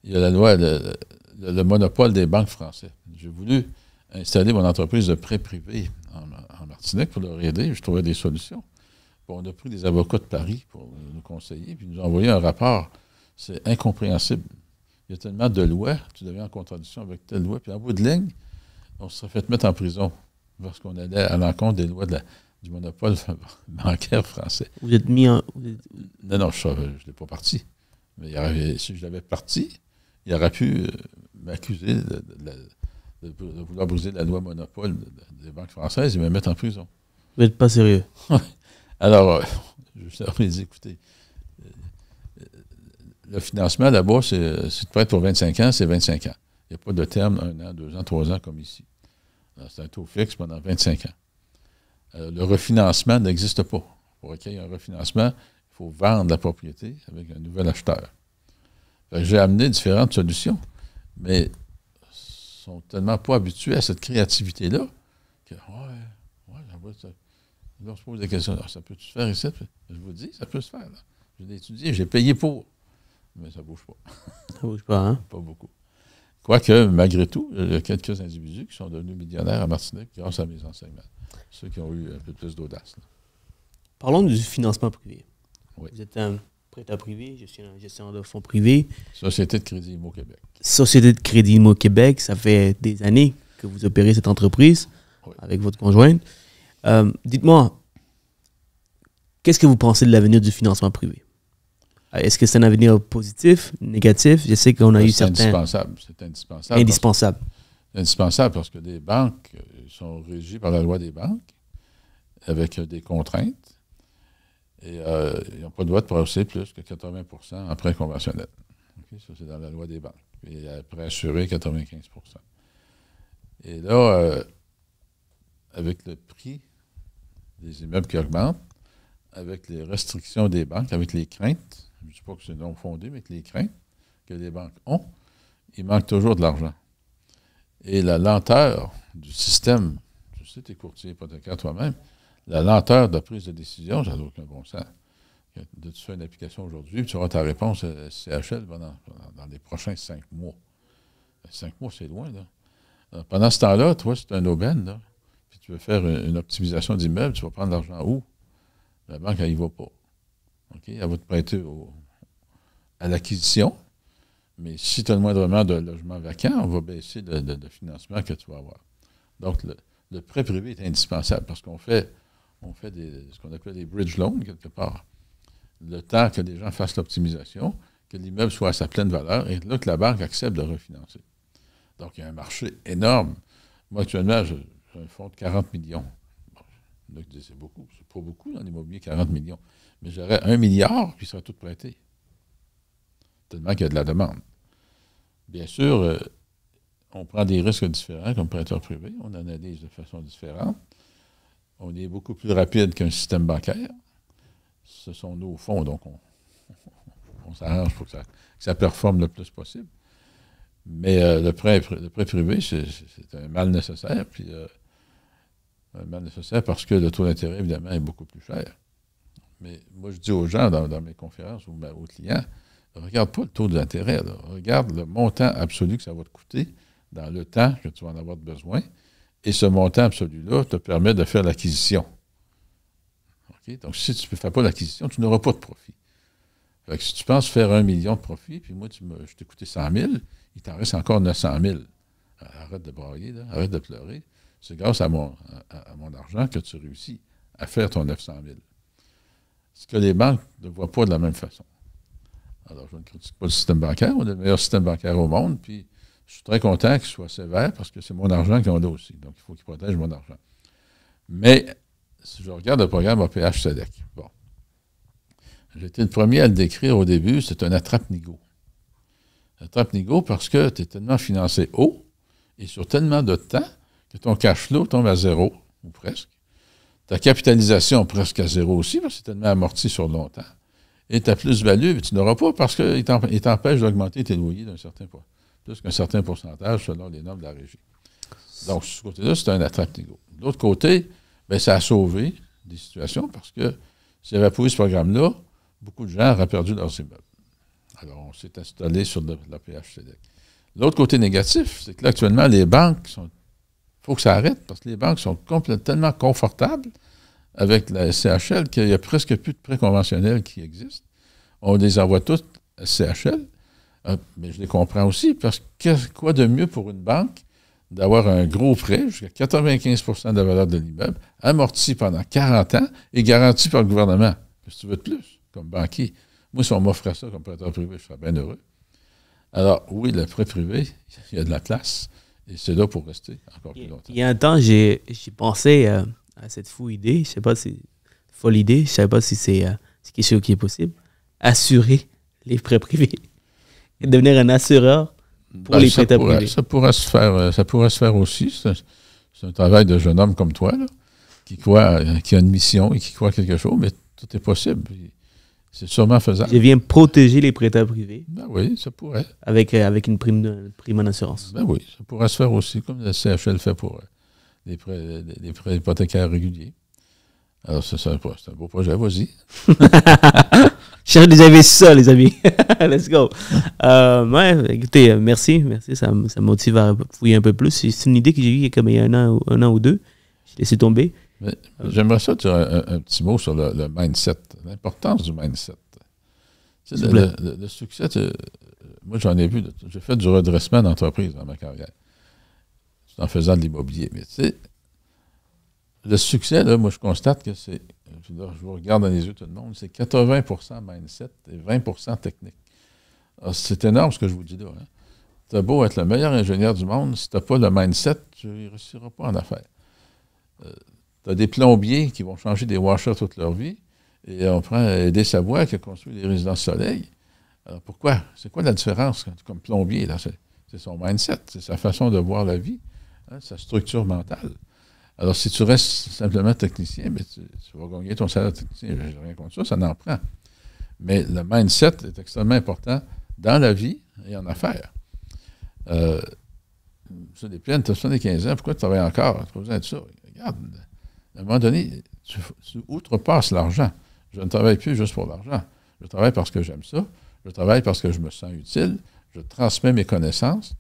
il y a la loi, le monopole des banques français. J'ai voulu installer mon entreprise de prêt privé en Martinique pour leur aider. Je trouvais des solutions. Bon, on a pris des avocats de Paris pour nous conseiller, puis ils nous ont envoyé un rapport. C'est incompréhensible. Il y a tellement de lois, tu deviens en contradiction avec telle loi, puis en bout de ligne, on se serait fait mettre en prison parce qu'on allait à l'encontre des lois du monopole bancaire français. Vous êtes mis en... Non, je ne l'ai pas parti. Mais si je l'avais parti, il aurait pu m'accuser de vouloir briser la loi monopole des banques françaises et me mettre en prison. Vous n'êtes pas sérieux? Alors, je leur ai dit, écoutez, le financement là-bas, c'est prêt pour 25 ans, c'est 25 ans. Il n'y a pas de terme 1 an, 2 ans, 3 ans comme ici. C'est un taux fixe pendant 25 ans. Le refinancement n'existe pas. Pour qu'il y ait un refinancement, il faut vendre la propriété avec un nouvel acheteur. J'ai amené différentes solutions, mais ils ne sont tellement pas habitués à cette créativité-là que, là, on se pose des questions. Ça peut-tu se faire ici? Je vous dis, ça peut se faire. Là. Je l'ai étudié, j'ai payé pour. Mais ça ne bouge pas. Ça ne bouge pas, hein? Pas beaucoup. Quoique, malgré tout, il y a quelques individus qui sont devenus millionnaires à Martinique grâce à mes enseignements. Ceux qui ont eu un peu plus d'audace. Parlons du financement privé. Oui. Vous êtes un prêteur privé, gestionnaire de fonds privés. Société de Crédit Immo Québec. Société de Crédit Immo Québec, ça fait des années que vous opérez cette entreprise avec votre conjointe. Dites-moi, qu'est-ce que vous pensez de l'avenir du financement privé? Est-ce que c'est un avenir positif, négatif? Je sais qu'on a eu certains... C'est indispensable. C'est indispensable. Indispensable. C'est indispensable parce que les banques sont régies par la loi des banques avec des contraintes et ils n'ont pas le droit de passer plus que 80% en prêt conventionnel. Okay? Ça, c'est dans la loi des banques. Et prêt assuré, 95%. Et là, avec le prix des immeubles qui augmentent, avec les restrictions des banques, avec les craintes, je ne dis pas que c'est non fondé, mais avec les craintes que les banques ont, il manque toujours de l'argent. Et la lenteur du système, je sais, tu es courtier hypothécaire toi-même, la lenteur de prise de décision, ça n'a aucun bon sens. Tu fais une application aujourd'hui, puis tu auras ta réponse à CHL dans les prochains 5 mois. 5 mois, c'est loin, là. Pendant ce temps-là, toi, c'est un aubaine, là, puis tu veux faire une optimisation d'immeuble, tu vas prendre l'argent où? La banque, elle n'y va pas. Okay? Elle va te prêter à l'acquisition, mais si tu as le moindrement de logements vacants, on va baisser le financement que tu vas avoir. Donc, le prêt privé est indispensable parce qu'on fait ce qu'on appelle des bridge loans, quelque part. Le temps que les gens fassent l'optimisation, que l'immeuble soit à sa pleine valeur, et là que la banque accepte de refinancer. Donc, il y a un marché énorme. Moi, actuellement, j'ai un fonds de 40 millions. Bon, c'est beaucoup. C'est pas beaucoup dans l'immobilier, 40 millions. Mais j'aurais 1 milliard, puis ça serait tout prêté. Tellement qu'il y a de la demande. Bien sûr, on prend des risques différents comme prêteur privé. On analyse de façon différente. On est beaucoup plus rapide qu'un système bancaire. Ce sont nos fonds, donc on s'arrange pour que ça performe le plus possible. Mais le prêt privé, c'est un mal nécessaire. Puis, un mal nécessaire parce que le taux d'intérêt, évidemment, est beaucoup plus cher. Mais moi, je dis aux gens dans mes conférences ou aux clients, regarde pas le taux d'intérêt, là. Regarde le montant absolu que ça va te coûter dans le temps que tu vas en avoir besoin. Et ce montant absolu-là te permet de faire l'acquisition. Okay? Donc, si tu ne fais pas l'acquisition, tu n'auras pas de profit. Fait que si tu penses faire 1 million de profit, puis moi, je t'ai coûté 100 000, il t'en reste encore 900 000. Arrête de brailler, là. Arrête de pleurer. C'est grâce à mon argent que tu réussis à faire ton 900 000. Ce que les banques ne voient pas de la même façon. Alors, je ne critique pas le système bancaire. On a le meilleur système bancaire au monde, puis je suis très content qu'il soit sévère parce que c'est mon argent qu'ils ont là aussi. Donc, il faut qu'ils protègent mon argent. Mais si je regarde le programme APH SEDEC, bon, j'ai été le premier à le décrire au début, c'est un attrape-nigo. Attrape-nigo parce que tu es tellement financé haut et sur tellement de temps que ton cash flow tombe à zéro, ou presque. Ta capitalisation presque à zéro aussi, parce que c'est tellement amorti sur longtemps. Et ta plus-value, tu n'auras pas parce qu'il t'empêche d'augmenter tes loyers d'un certain point, plus qu'un certain pourcentage selon les normes de la régie. Donc, de ce côté-là, c'est un attrape-nigo. De l'autre côté, bien, ça a sauvé des situations parce que s'il n'y avait pas eu ce programme-là, beaucoup de gens auraient perdu leurs immeubles. Alors, on s'est installé sur l'APH SEDEC. L'autre côté négatif, c'est que là, actuellement, les banques sont. Il faut que ça arrête parce que les banques sont tellement confortables avec la SCHL qu'il n'y a presque plus de prêts conventionnels qui existent. On les envoie tous à SCHL, mais je les comprends aussi parce que quoi de mieux pour une banque d'avoir un gros prêt, jusqu'à 95 % de la valeur de l'immeuble, amorti pendant 40 ans et garanti par le gouvernement. Qu'est-ce que tu veux de plus comme banquier? Moi, si on m'offrait ça comme prêteur privé, je serais bien heureux. Alors, oui, le prêt privé, il y a de la place. Et c'est là pour rester encore plus longtemps. Il y a un temps, j'ai pensé à cette fou idée. Je sais pas si folle idée. Je sais pas si c'est quelque chose qui est possible. Assurer les prêts privés. Et devenir un assureur pour les prêteurs privés. Ça pourrait se faire aussi. C'est un travail de jeune homme comme toi, là, qui a une mission et qui croit quelque chose, mais tout est possible. C'est sûrement faisable. Je viens protéger les prêteurs privés. Ben oui, ça pourrait. Avec une prime en assurance. Ben oui, ça pourrait se faire aussi, comme le CHL fait pour des prêts hypothécaires réguliers. Alors, c'est un beau projet, vas-y. Je cherche des investissements, les amis. Let's go. Ouais, écoutez, merci. Ça me motive à fouiller un peu plus. C'est une idée que j'ai eue il y a comme un an ou deux. J'ai laissé tomber. Mais j'aimerais ça dire un petit mot sur le mindset, l'importance du mindset. Le succès, moi j'en ai vu, j'ai fait du redressement d'entreprise dans ma carrière, en faisant de l'immobilier. Mais tu sais, le succès, là, moi je constate que c'est, je vous regarde dans les yeux tout le monde, c'est 80% mindset et 20% technique. Alors, c'est énorme ce que je vous dis là. Hein. Tu as beau être le meilleur ingénieur du monde, si tu n'as pas le mindset, tu ne réussiras pas en affaires. Tu as des plombiers qui vont changer des washers toute leur vie. Et on prend Aidé Savoie qui a construit des résidences soleil. Alors pourquoi? C'est quoi la différence comme plombier? Là? C'est son mindset, c'est sa façon de voir la vie, hein, sa structure mentale. Alors si tu restes simplement technicien, bien, tu vas gagner ton salaire de technicien. Je n'ai rien contre ça, ça n'en prend. Mais le mindset est extrêmement important dans la vie et en affaires. Ça dépend, tu as 75 ans, pourquoi tu travailles encore? Tu n'as pas besoin de ça. Regarde, à un moment donné, tu outrepasses l'argent. Je ne travaille plus juste pour l'argent. Je travaille parce que j'aime ça. Je travaille parce que je me sens utile. Je transmets mes connaissances.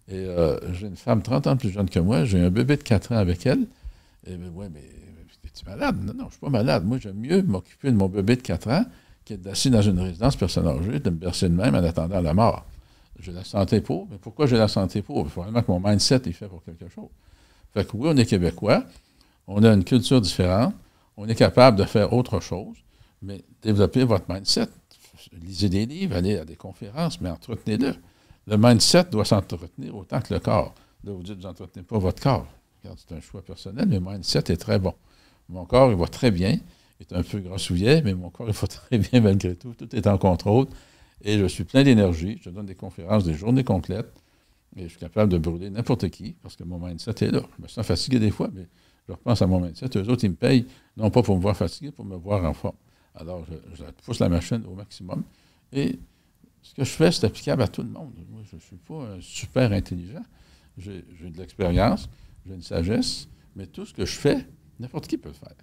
Et j'ai une femme 30 ans plus jeune que moi. J'ai un bébé de 4 ans avec elle. Et ouais, mais es-tu malade? Non, je ne suis pas malade. Moi, j'aime mieux m'occuper de mon bébé de 4 ans qu'être assis dans une résidence personne âgée, de me bercer de même en attendant la mort. J'ai la santé pour. Mais pourquoi j'ai la santé pour? Il faut vraiment que mon mindset est fait pour quelque chose. Fait que oui, on est Québécois. On a une culture différente. On est capable de faire autre chose, mais développez votre mindset. Lisez des livres, allez à des conférences, mais entretenez-le. Le mindset doit s'entretenir autant que le corps. Là, vous dites que vous n'entretenez pas votre corps. Regarde, c'est un choix personnel, mais le mindset est très bon. Mon corps, il va très bien. Il est un peu grassouillet, mais mon corps, il va très bien malgré tout. Tout est en contrôle. Et je suis plein d'énergie. Je donne des conférences, des journées complètes. Et je suis capable de brûler n'importe qui parce que mon mindset est là. Je me sens fatigué des fois, mais je repense à mon mindset. Eux autres, ils me payent, non pas pour me voir fatigué, pour me voir en forme. Alors, je pousse la machine au maximum. Et ce que je fais, c'est applicable à tout le monde. Moi, je ne suis pas super intelligent. J'ai de l'expérience, j'ai une sagesse, mais tout ce que je fais, n'importe qui peut le faire.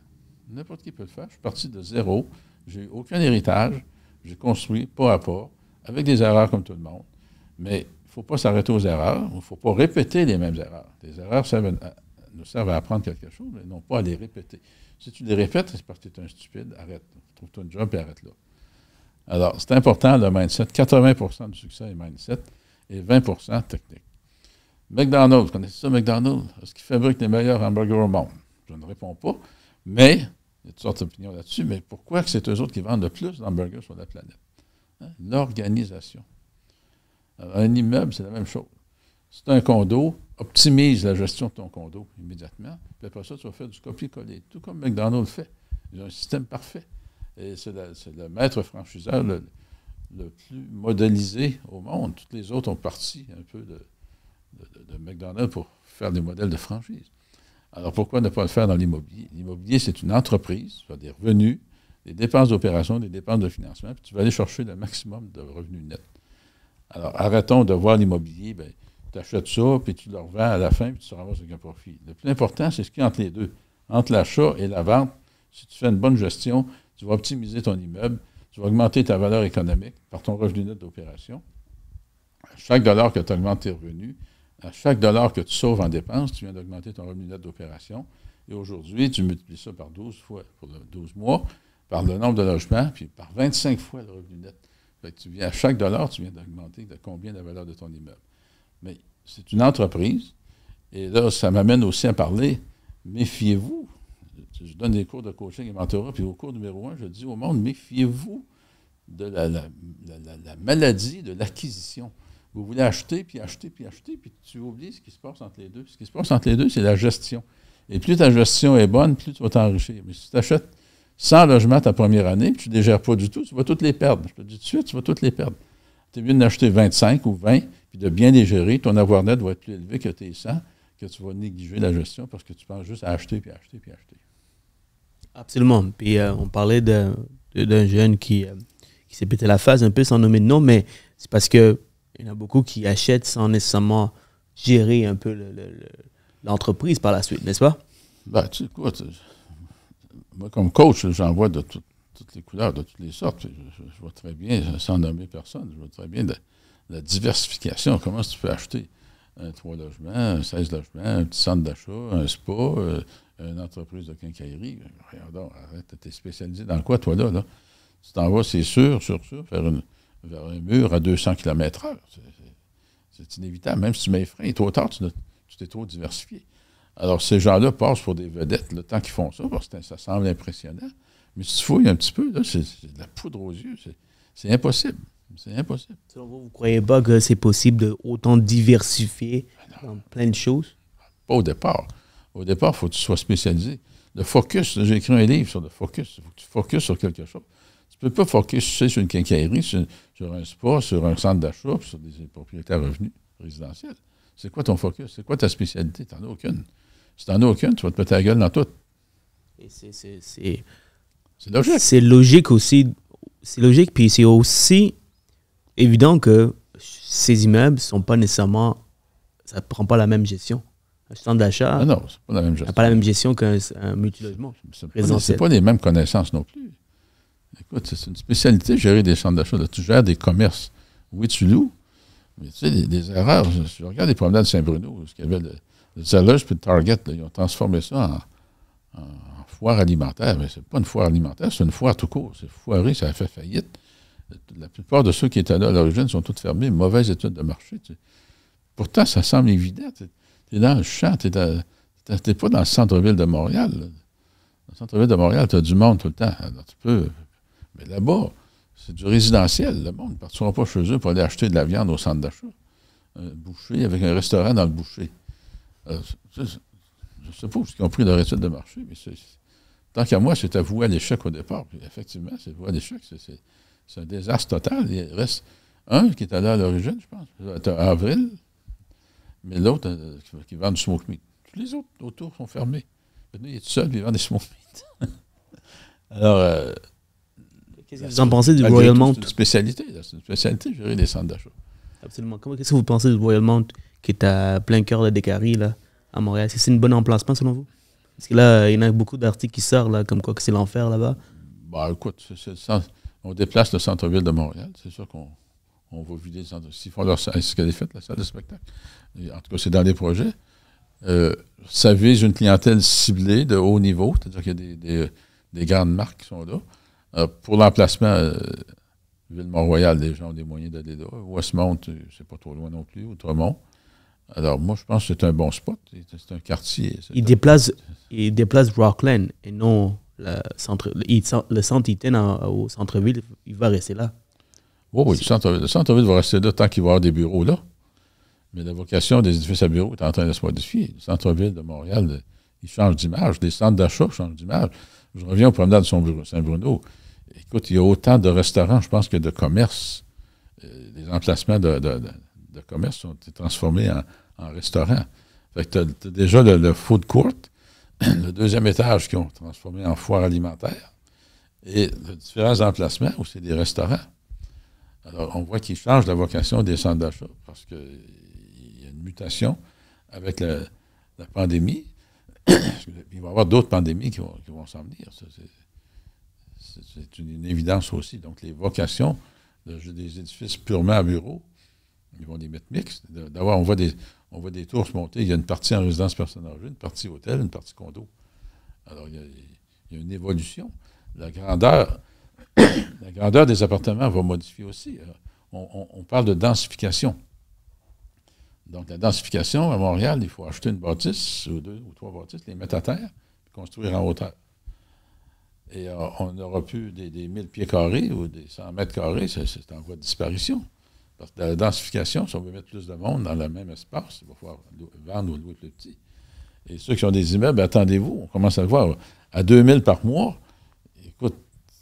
N'importe qui peut le faire. Je suis parti de zéro. J'ai eu aucun héritage. J'ai construit pas à pas, avec des erreurs comme tout le monde. Mais il ne faut pas s'arrêter aux erreurs. Il ne faut pas répéter les mêmes erreurs. Les erreurs nous servent à apprendre quelque chose, mais non pas à les répéter. Si tu les répètes, c'est parce que tu es un stupide. Arrête. Trouve-toi un job et arrête là. Alors, c'est important, le mindset. 80% du succès est mindset et 20% technique. McDonald's, vous connaissez ça, McDonald's? Est-ce qu'il fabrique les meilleurs hamburgers au monde? Je ne réponds pas, mais il y a toutes sortes d'opinions là-dessus, mais pourquoi que c'est eux autres qui vendent le plus d'hamburgers sur la planète? Hein? L'organisation. Alors, un immeuble, c'est la même chose. C'est un condo, optimise la gestion de ton condo immédiatement. Puis après ça, tu vas faire du copier-coller. Tout comme McDonald's fait. Ils ont un système parfait. Et c'est le maître franchiseur le plus modélisé au monde. Toutes les autres ont parti un peu de McDonald's pour faire des modèles de franchise. Alors pourquoi ne pas le faire dans l'immobilier? L'immobilier, c'est une entreprise, tu as des revenus, des dépenses d'opération, des dépenses de financement, puis tu vas aller chercher le maximum de revenus nets. Alors arrêtons de voir l'immobilier, bien, tu achètes ça, puis tu le revends à la fin, puis tu te ramasses avec un profit. Le plus important, c'est ce qu'il y a entre les deux. Entre l'achat et la vente, si tu fais une bonne gestion, tu vas optimiser ton immeuble, tu vas augmenter ta valeur économique par ton revenu net d'opération. À chaque dollar que tu augmentes tes revenus, à chaque dollar que tu sauves en dépenses, tu viens d'augmenter ton revenu net d'opération. Et aujourd'hui, tu multiplies ça par 12 fois pour 12 mois, par le nombre de logements, puis par 25 fois le revenu net. Fait que à chaque dollar, tu viens d'augmenter de combien la valeur de ton immeuble. Mais c'est une entreprise. Et là, ça m'amène aussi à parler, méfiez-vous. Je donne des cours de coaching et mentorat, puis au cours numéro 1, je dis au monde, méfiez-vous de la maladie de l'acquisition. Vous voulez acheter, puis tu oublies ce qui se passe entre les deux. Ce qui se passe entre les deux, c'est la gestion. Et plus ta gestion est bonne, plus tu vas t'enrichir. Mais si tu achètes 100 logements ta première année, puis tu ne les gères pas du tout, tu vas toutes les perdre. Je te dis tout de suite, tu vas toutes les perdre. Tu es mieux d'en acheter 25 ou 20, puis de bien les gérer. Ton avoir net va être plus élevé que tes 100, que tu vas négliger la gestion parce que tu penses juste à acheter, puis acheter, puis acheter. Absolument. Puis on parlait d'un jeune qui s'est pété la face un peu sans nommer de nom, mais c'est parce que il y en a beaucoup qui achètent sans nécessairement gérer un peu l'entreprise par la suite, n'est-ce pas? Ben, tu sais quoi, moi, comme coach, j'en vois de toutes les couleurs, de toutes les sortes. Je vois très bien, sans nommer personne, je vois très bien la diversification. Comment tu peux acheter un 3 logements, un 16 logements, un petit centre d'achat, un spa, une entreprise de quincaillerie. Regarde, arrête, tu es spécialisé dans quoi, toi, là? Tu t'en vas, c'est sûr, vers un mur à 200 km/h. C'est inévitable. Même si tu mets les freins, tôt ou tard, tu t'es trop diversifié. Alors, ces gens-là passent pour des vedettes le temps qu'ils font ça, parce que ça semble impressionnant. Mais si tu fouilles un petit peu, là, c'est de la poudre aux yeux. C'est impossible. C'est impossible. Selon vous, vous ne croyez pas que c'est possible de autant diversifier dans plein de choses? Pas au départ. Au départ, il faut que tu sois spécialisé. Le focus, j'ai écrit un livre sur le focus. Il faut que tu focuses sur quelque chose. Tu ne peux pas focus sur une quincaillerie, sur un spa, sur un centre d'achat, sur des propriétés à revenus résidentiels. C'est quoi ton focus? C'est quoi ta spécialité? Tu n'en as aucune. Si tu n'en as aucune, tu vas te péter la gueule dans tout. Et c'est logique. C'est logique aussi. C'est logique, puis c'est aussi évident que ces immeubles ne sont pas nécessairement... Ça ne prend pas la même gestion. Un centre d'achat... Non, c'est pas la même gestion. n'a pas la même gestion qu'un multilogement. C'est pas les mêmes connaissances non plus. Écoute, c'est une spécialité, gérer des centres d'achat. Tu gères des commerces. Oui, tu loues, mais tu sais, des erreurs. Je regarde les promenades de Saint-Bruno, où il y avait le Zellers puis le Target. Là, ils ont transformé ça en foire alimentaire. Mais c'est pas une foire alimentaire, c'est une foire tout court. C'est foiré, ça a fait faillite. La plupart de ceux qui étaient là à l'origine sont tous fermés. Mauvaise étude de marché. Tu sais. Pourtant, ça semble évident. Tu es dans le champ, tu n'es pas dans le centre-ville de Montréal. Là. Dans le centre-ville de Montréal, tu as du monde tout le temps. Alors, tu peux... Mais là-bas, c'est du résidentiel. Le monde ne partira pas chez eux pour aller acheter de la viande au centre d'achat. Un boucher avec un restaurant dans le boucher. Je ne sais pas ce qu'ils ont pris leur étude de marché, mais tant qu'à moi, c'est avoué à l'échec au départ. Puis effectivement, c'est avoué à l'échec. C'est un désastre total. Il reste un qui est allé à l'origine, je pense. Tu as Avril, mais l'autre qui vend du smoke meat. Tous les autres autour sont fermés. Maintenant, il est tout seul, il vend des smoke meat. Alors... Qu'est-ce que vous en pensez du Royal Mount? C'est une spécialité, gérer les centres d'achat. Absolument. Qu'est-ce que vous pensez du Royal Mount qui est à plein cœur de Décarie, là, à Montréal? Est-ce que c'est une bonne emplacement selon vous? Parce que là, il y en a beaucoup d'articles qui sortent, là, comme quoi que c'est l'enfer là-bas. Bah, écoute, on déplace le centre-ville de Montréal. C'est sûr qu'on va vider le centre. S'ils font ce qu'elle est faite, la salle de spectacle. Et en tout cas, c'est dans les projets. Ça vise une clientèle ciblée de haut niveau, c'est-à-dire qu'il y a des grandes marques qui sont là. Pour l'emplacement, Ville-Mont-Royal, les gens ont des moyens d'aller là. Westmount, c'est pas trop loin non plus, Outremont. Alors, moi, je pense que c'est un bon spot. C'est un quartier. Il déplace Rockland et non le centre. Le centre, il tient au centre-ville, il va rester là. Oui, le centre-ville va rester là tant qu'il va y avoir des bureaux là. Mais la vocation des édifices à bureaux est en train de se modifier. Le centre-ville de Montréal, il change d'image. Les centres d'achat changent d'image. Je reviens au promenade de Saint-Bruno. Écoute, il y a autant de restaurants, je pense, que de commerces. Les emplacements de commerce sont transformés en restaurants. Fait que tu as déjà le food court, le deuxième étage qui ont transformé en foire alimentaire, et de différents emplacements où c'est des restaurants. Alors, on voit qu'ils changent la vocation des centres d'achat parce qu'il y a une mutation avec la pandémie. Il va y avoir d'autres pandémies qui vont s'en venir. C'est une évidence aussi. Donc, les vocations des édifices purement à bureaux, ils vont les mettre mixtes. D'abord, on voit des tours se monter. Il y a une partie en résidence personne âgée, une partie hôtel, une partie condo. Alors, il y a une évolution. La grandeur des appartements va modifier aussi. On parle de densification. Donc, la densification, à Montréal, il faut acheter une bâtisse, ou 2 ou 3 bâtisses, les mettre à terre, puis construire en hauteur. Et on n'aura plus des 1000 pieds carrés ou des 100 mètres carrés, c'est en voie de disparition. Parce que dans la densification, si on veut mettre plus de monde dans le même espace, il va falloir vendre ou louer plus petit. Et ceux qui ont des immeubles, attendez-vous, on commence à le voir, à 2000 par mois, écoute,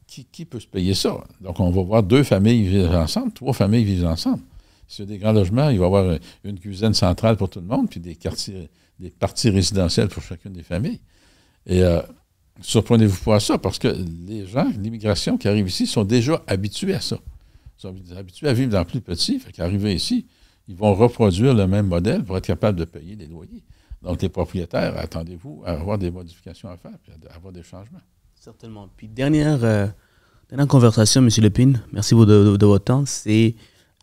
qui peut se payer ça? Donc, on va voir 2 familles vivre ensemble, 3 familles vivre ensemble. S'il y a des grands logements, il va y avoir une cuisine centrale pour tout le monde, puis des parties résidentielles pour chacune des familles. Et surprenez-vous pas à ça, parce que les gens, l'immigration qui arrive ici, sont déjà habitués à ça. Ils sont habitués à vivre dans plus petit. Fait qu'arriver ici, ils vont reproduire le même modèle pour être capables de payer les loyers. Donc, les propriétaires, attendez-vous à avoir des modifications à faire, puis à avoir des changements. Certainement. Puis, dernière conversation, M. Lepine, merci de votre temps, c'est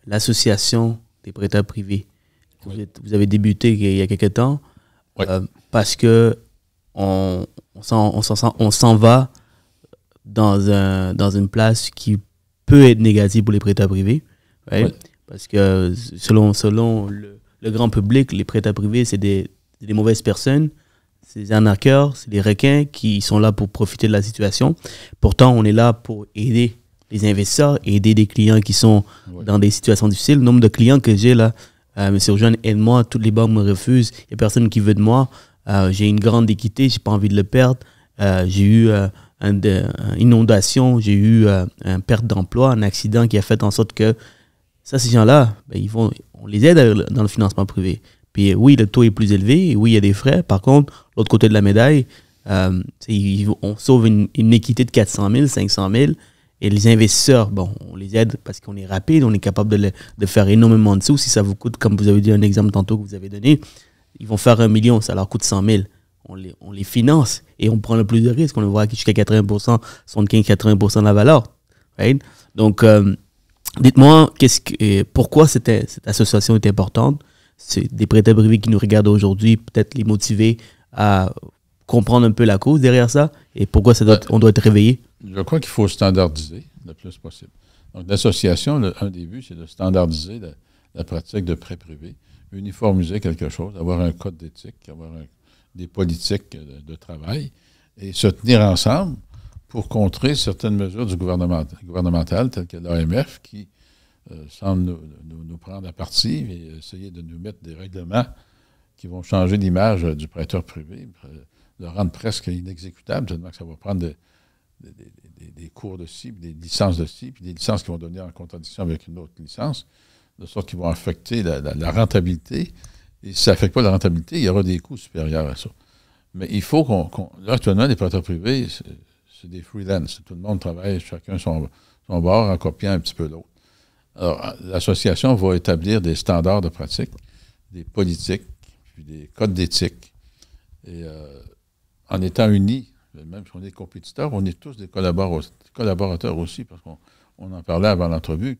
l'association des prêteurs privés. Oui. Vous avez débuté il y a quelques temps, oui. Parce que on s'en va dans une place qui peut être négative pour les prêteurs privés. Right? Oui. Parce que selon le grand public, les prêteurs privés, c'est des mauvaises personnes, c'est des arnaqueurs, c'est des requins qui sont là pour profiter de la situation. Pourtant, on est là pour aider les investisseurs, aider des clients qui sont dans des situations difficiles. Le nombre de clients que j'ai là, M. Rejoine, aide-moi, toutes les banques me refusent, il n'y a personne qui veut de moi. J'ai une grande équité, je n'ai pas envie de le perdre. J'ai eu une inondation, j'ai eu une perte d'emploi, un accident qui a fait en sorte que ça, ces gens-là, ben, on les aide dans le financement privé. Puis oui, le taux est plus élevé, et oui, il y a des frais. Par contre, l'autre côté de la médaille, on sauve une équité de 400 000, 500 000. Et les investisseurs, bon, on les aide parce qu'on est rapide, on est capable de faire énormément de sous. Si ça vous coûte, comme vous avez dit un exemple tantôt que vous avez donné, ils vont faire 1 million, ça leur coûte 100 000. On les finance et on prend le plus de risques. On le voit jusqu'à 80%, 75-80% de la valeur. Right? Donc, dites-moi, pourquoi cette association est importante? C'est des prêteurs privés qui nous regardent aujourd'hui, peut-être les motiver à comprendre un peu la cause derrière ça et pourquoi on doit être réveillé. Je crois qu'il faut standardiser le plus possible. Donc, l'association, un des buts, c'est de standardiser la pratique de prêt privé, uniformiser quelque chose, avoir un code d'éthique, avoir des politiques de travail et se tenir ensemble pour contrer certaines mesures du gouvernemental telles que l'AMF qui semble nous prendre à partie et essayer de nous mettre des règlements qui vont changer l'image du prêteur privé, le rendre presque inexécutable, tellement que ça va prendre des cours de ci, des licences de ci, puis des licences qui vont donner en contradiction avec une autre licence, de sorte qu'ils vont affecter la rentabilité. Et si ça n'affecte pas la rentabilité, il y aura des coûts supérieurs à ça. Mais il faut là, actuellement, les prêteurs privés, c'est des freelance. Tout le monde travaille, chacun son bord, en copiant un petit peu l'autre. Alors, l'association va établir des standards de pratique, des politiques, puis des codes d'éthique. Et en étant unis, même si on est compétiteurs, on est tous des collaborateurs aussi, parce qu'on en parlait avant l'entrevue.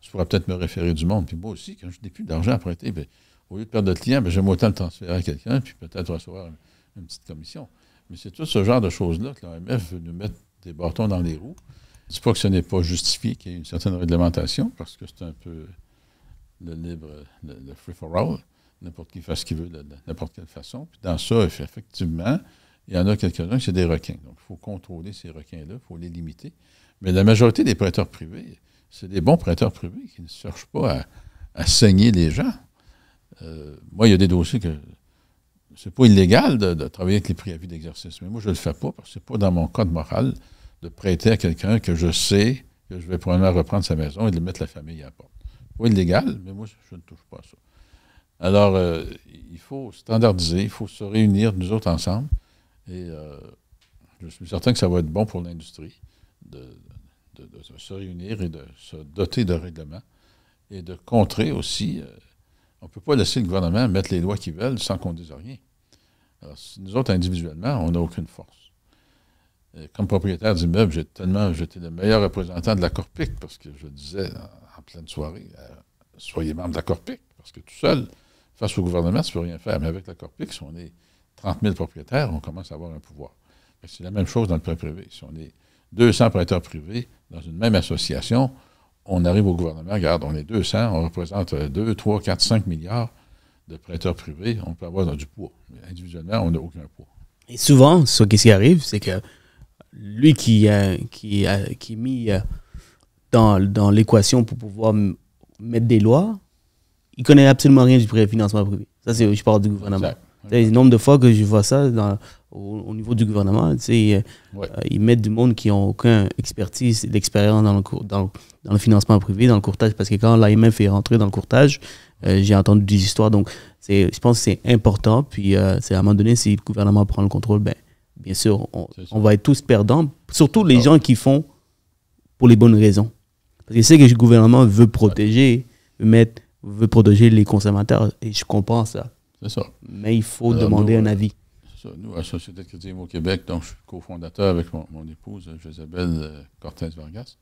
Tu pourras peut-être me référer du monde. Puis moi aussi, quand je n'ai plus d'argent à prêter, bien, au lieu de perdre de clients, j'aime autant le transférer à quelqu'un, puis peut-être recevoir une petite commission. Mais c'est tout ce genre de choses-là que l'AMF veut nous mettre des bâtons dans les roues. Je ne dis pas que ce n'est pas justifié qu'il y ait une certaine réglementation, parce que c'est un peu le free-for-all. N'importe qui fait ce qu'il veut de n'importe quelle façon. Puis dans ça, effectivement, il y en a quelques-uns qui sont des requins. Donc, il faut contrôler ces requins-là, il faut les limiter. Mais la majorité des prêteurs privés, c'est des bons prêteurs privés qui ne cherchent pas à saigner les gens. Moi, il y a des dossiers que c'est pas illégal de travailler avec les préavis d'exercice, mais moi, je le fais pas parce que c'est pas dans mon code moral de prêter à quelqu'un que je sais que je vais probablement reprendre sa maison et de mettre la famille à la porte. C'est pas illégal, mais moi, je ne touche pas à ça. Alors, il faut standardiser, il faut se réunir, nous autres, ensemble, et je suis certain que ça va être bon pour l'industrie de se réunir et de se doter de règlements et de contrer aussi. On ne peut pas laisser le gouvernement mettre les lois qu'ils veulent sans qu'on dise rien. Alors, nous autres, individuellement, on n'a aucune force. Et comme propriétaire d'immeuble, j'étais le meilleur représentant de la Corpic parce que je disais en pleine soirée, soyez membre de la Corpic, parce que tout seul, face au gouvernement, tu ne peux rien faire. Mais avec la Corpic, si on est 30 000 propriétaires, on commence à avoir un pouvoir. C'est la même chose dans le prêt privé. Si on est 200 prêteurs privés dans une même association, on arrive au gouvernement, regarde, on est 200, on représente 2, 3, 4, 5 milliards de prêteurs privés, on peut avoir du poids. Mais individuellement, on n'a aucun poids. Et souvent, ce qui arrive, c'est que lui qui est mis dans l'équation pour pouvoir mettre des lois, il ne connaît absolument rien du financement privé. Ça, je parle du gouvernement. Le nombre de fois que je vois ça au niveau du gouvernement, ils mettent du monde qui n'ont aucune expertise et d'expérience dans le financement privé, dans le courtage, parce que quand l'AMF est rentré dans le courtage, j'ai entendu des histoires. Donc, je pense que c'est important. Puis, c'est à un moment donné, si le gouvernement prend le contrôle, bien sûr, on va être tous perdants, surtout les gens qui font pour les bonnes raisons. Parce que c'est que le gouvernement veut protéger, veut protéger les consommateurs, et je comprends ça. C'est ça. Mais il faut demander un avis. C'est ça. Nous, à la Société de crédit au Québec, donc je suis cofondateur avec mon épouse, Josabelle Cortez-Vargas.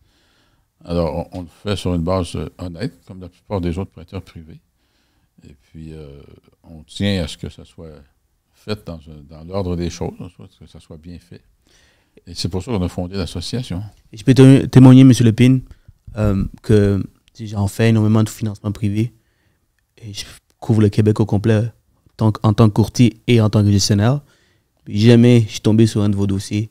Alors, on le fait sur une base honnête, comme la plupart des autres prêteurs privés. Et puis, on tient à ce que ça soit fait dans l'ordre des choses, que ça soit bien fait. Et c'est pour ça qu'on a fondé l'association. Et je peux témoigner, M. Lepine, que j'en fais énormément de financement privé. Et je couvre le Québec au complet en tant que courtier et en tant que gestionnaire. Puis jamais je suis tombé sur un de vos dossiers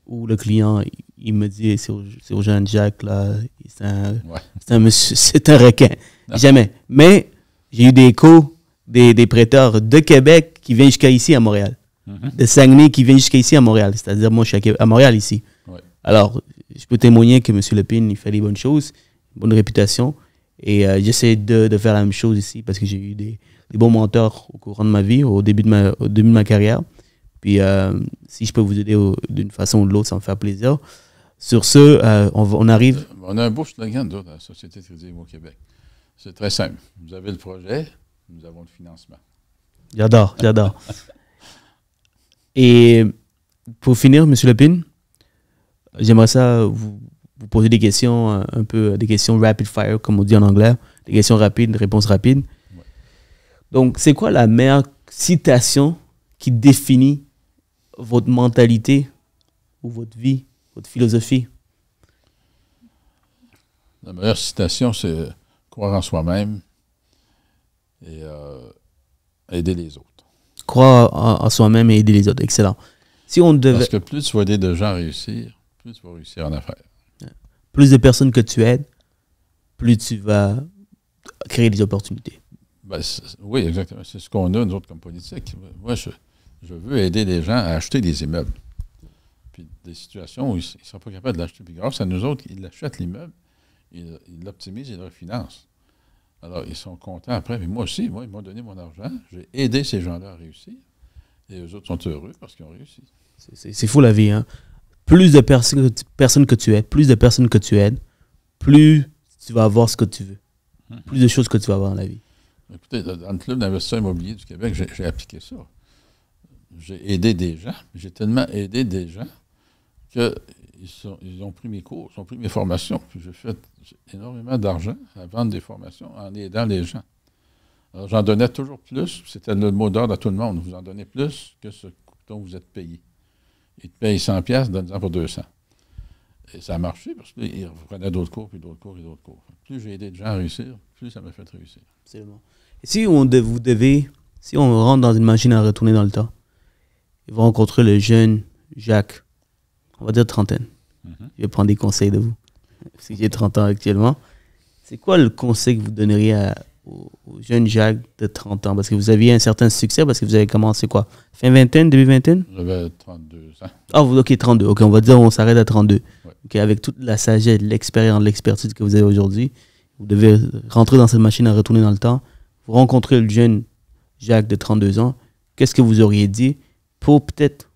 où le client, il me dit, c'est urgent, Jack, là, c'est un requin. Non. Jamais. Mais j'ai eu des échos des prêteurs de Québec qui viennent jusqu'à ici à Montréal. De Saguenay qui viennent jusqu'à ici à Montréal. C'est-à-dire, moi, je suis à Montréal ici. Ouais. Alors, je peux témoigner que M. Lepine, il fait les bonnes choses, bonne réputation. Et j'essaie de faire la même chose ici parce que j'ai eu des bons mentors au courant de ma vie, au début de ma carrière. Puis, si je peux vous aider d'une façon ou de l'autre, ça me fait plaisir. Sur ce, on arrive... On a un beau slogan de la Société de crédit au Québec. C'est très simple. Vous avez le projet, nous avons le financement. J'adore. Et pour finir, M. Lepine, j'aimerais ça vous poser des questions, un peu des questions rapid fire, comme on dit en anglais. Des questions rapides, réponses rapides. Ouais. Donc, c'est quoi la meilleure citation qui définit votre mentalité ou votre vie, votre philosophie? La meilleure citation, c'est croire en soi-même et aider les autres. Croire en soi-même et aider les autres. Excellent. Si on devait... Parce que plus tu vas aider de gens à réussir, plus tu vas réussir en affaires. Plus de personnes que tu aides, plus tu vas créer des opportunités. Oui, exactement. C'est ce qu'on a, nous autres, comme politique. Moi, je veux aider les gens à acheter des immeubles. Puis des situations où ils ne sont pas capables de l'acheter. Puis grâce à nous autres, ils achètent l'immeuble, ils l'optimisent et le refinancent. Alors, ils sont contents après. Mais moi aussi, ils m'ont donné mon argent. J'ai aidé ces gens-là à réussir. Et eux autres sont heureux parce qu'ils ont réussi. C'est fou la vie, hein? Plus de personnes que tu aides, plus tu vas avoir ce que tu veux. Plus de choses que tu vas avoir dans la vie. Écoutez, dans le Club d'investisseurs immobiliers du Québec, j'ai appliqué ça. J'ai aidé des gens. J'ai tellement aidé des gens qu'ils ont pris mes cours, ils ont pris mes formations. Puis j'ai fait énormément d'argent à vendre des formations en aidant les gens. Alors, j'en donnais toujours plus. C'était le mot d'ordre à tout le monde. Vous en donnez plus que ce dont vous êtes payé. Ils te payent 100$, donne-en pour 200$. Et ça a marché parce qu'ils reprenaient d'autres cours, puis d'autres cours, et d'autres cours. Plus j'ai aidé des gens à réussir, plus ça m'a fait réussir. Absolument. Et si si on rentre dans une machine à retourner dans le temps, il va rencontrer le jeune Jacques, on va dire trentaine. Je vais prendre des conseils de vous. Si j'ai 30 ans actuellement, c'est quoi le conseil que vous donneriez au jeune Jacques de 30 ans? Parce que vous aviez un certain succès, parce que vous avez commencé quoi? Fin vingtaine, début vingtaine? J'avais 32 ans. Ah, ok, 32. Ok, on va dire on s'arrête à 32. Ouais. Ok, avec toute la sagesse, l'expérience, l'expertise que vous avez aujourd'hui, vous devez rentrer dans cette machine à retourner dans le temps. Vous rencontrez le jeune Jacques de 32 ans. Qu'est-ce que vous auriez dit pour peut-être...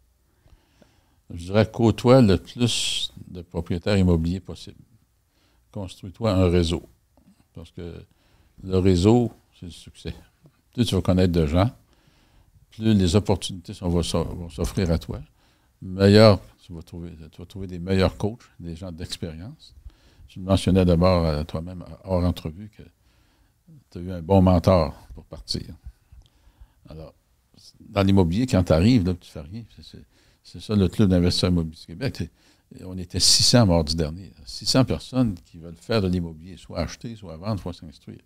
Je dirais côtoie le plus de propriétaires immobiliers possible. Construis-toi un réseau. Parce que le réseau, c'est le succès. Plus tu vas connaître de gens, plus les opportunités vont s'offrir à toi. Meilleur, tu vas trouver des meilleurs coachs, des gens d'expérience. Tu mentionnais d'abord à toi-même, hors entrevue, que tu as eu un bon mentor pour partir. Alors, dans l'immobilier, quand tu arrives, là, tu ne fais rien. C'est ça le Club d'investisseurs immobiliers du Québec. On était 600 mardi dernier. 600 personnes qui veulent faire de l'immobilier, soit acheter, soit vendre, soit s'instruire.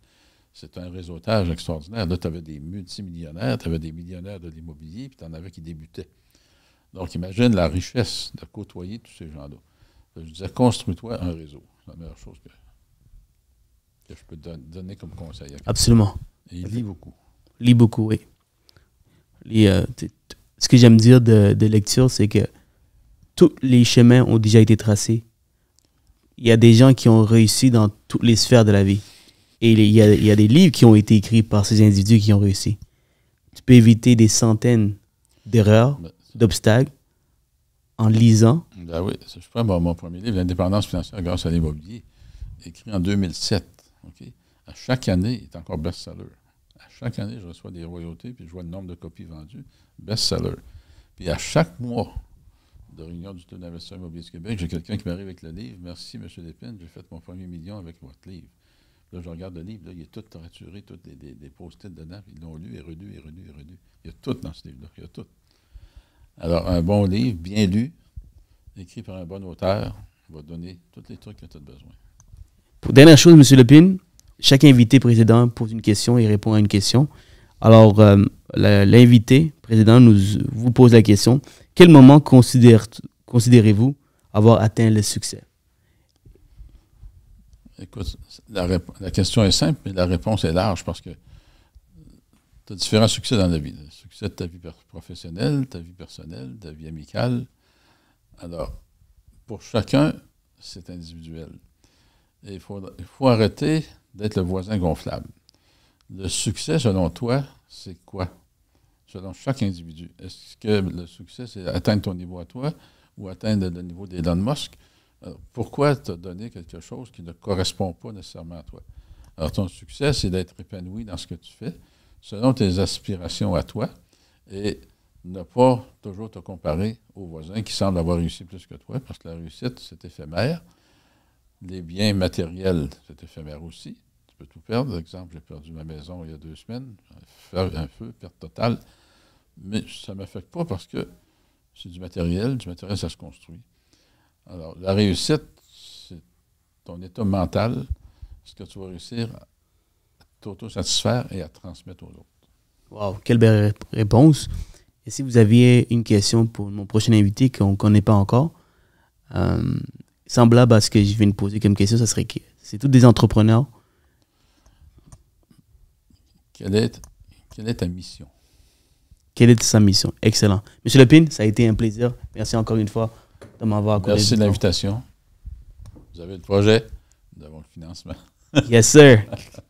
C'est un réseautage extraordinaire. Là, tu avais des multimillionnaires, tu avais des millionnaires de l'immobilier, puis tu en avais qui débutaient. Donc, imagine la richesse de côtoyer tous ces gens-là. Je disais, construis-toi un réseau. C'est la meilleure chose que je peux te donner comme conseil. Absolument. Et il lit beaucoup. Lis beaucoup, oui. Ce que j'aime dire de lecture, c'est que tous les chemins ont déjà été tracés. Il y a des gens qui ont réussi dans toutes les sphères de la vie. Et il y a des livres qui ont été écrits par ces individus qui ont réussi. Tu peux éviter des centaines d'erreurs, d'obstacles, en lisant. Ben oui, je prends mon premier livre, L'indépendance financière grâce à l'immobilier, écrit en 2007. Okay? À chaque année, il est encore best-seller. À chaque année, je reçois des royautés, puis je vois le nombre de copies vendues, best-seller. Puis à chaque mois de réunion du Club d'investisseurs immobiliers du Québec, j'ai quelqu'un qui m'arrive avec le livre. Merci, M. Lépine, j'ai fait mon premier million avec votre livre. Là, je regarde le livre, là, il est tout raturé, tous des post-it dedans, puis ils l'ont lu et relu et relu et relu. Il y a tout dans ce livre-là, il y a tout. Alors, un bon livre, bien lu, écrit par un bon auteur, va donner tous les trucs que tu as besoin. Pour dernière chose, M. Lépine, chaque invité précédent pose une question et répond à une question. Alors, l'invité précédent vous pose la question. Quel moment considérez-vous avoir atteint le succès? Écoute, la question est simple, mais la réponse est large parce que tu as différents succès dans la vie. Le succès de ta vie professionnelle, ta vie personnelle, ta vie amicale. Alors, pour chacun, c'est individuel. Et il faut arrêter d'être le voisin gonflable. Le succès, selon toi, c'est quoi? Selon chaque individu. Est-ce que le succès, c'est atteindre ton niveau à toi ou atteindre le niveau d'Elon Musk? Alors, pourquoi te donner quelque chose qui ne correspond pas nécessairement à toi? Alors, ton succès, c'est d'être épanoui dans ce que tu fais, selon tes aspirations à toi, et ne pas toujours te comparer aux voisins qui semblent avoir réussi plus que toi, parce que la réussite, c'est éphémère. Les biens matériels, c'est éphémère aussi. Tu peux tout perdre. Par exemple, j'ai perdu ma maison il y a 2 semaines, un feu, perte totale. Mais ça ne m'affecte pas parce que c'est du matériel, ça se construit. Alors, la réussite, c'est ton état mental, ce que tu vas réussir à t'auto-satisfaire et à transmettre aux autres. Wow, quelle belle réponse. Et si vous aviez une question pour mon prochain invité qu'on ne connaît pas encore, semblable à ce que je viens de poser comme question, ça serait qui? C'est tous des entrepreneurs. Quelle est ta mission? Quelle est sa mission? Excellent. Monsieur Lépine, ça a été un plaisir. Merci encore une fois de m'avoir accordé. Merci de l'invitation. Vous avez le projet, nous avons le financement. Yes, sir.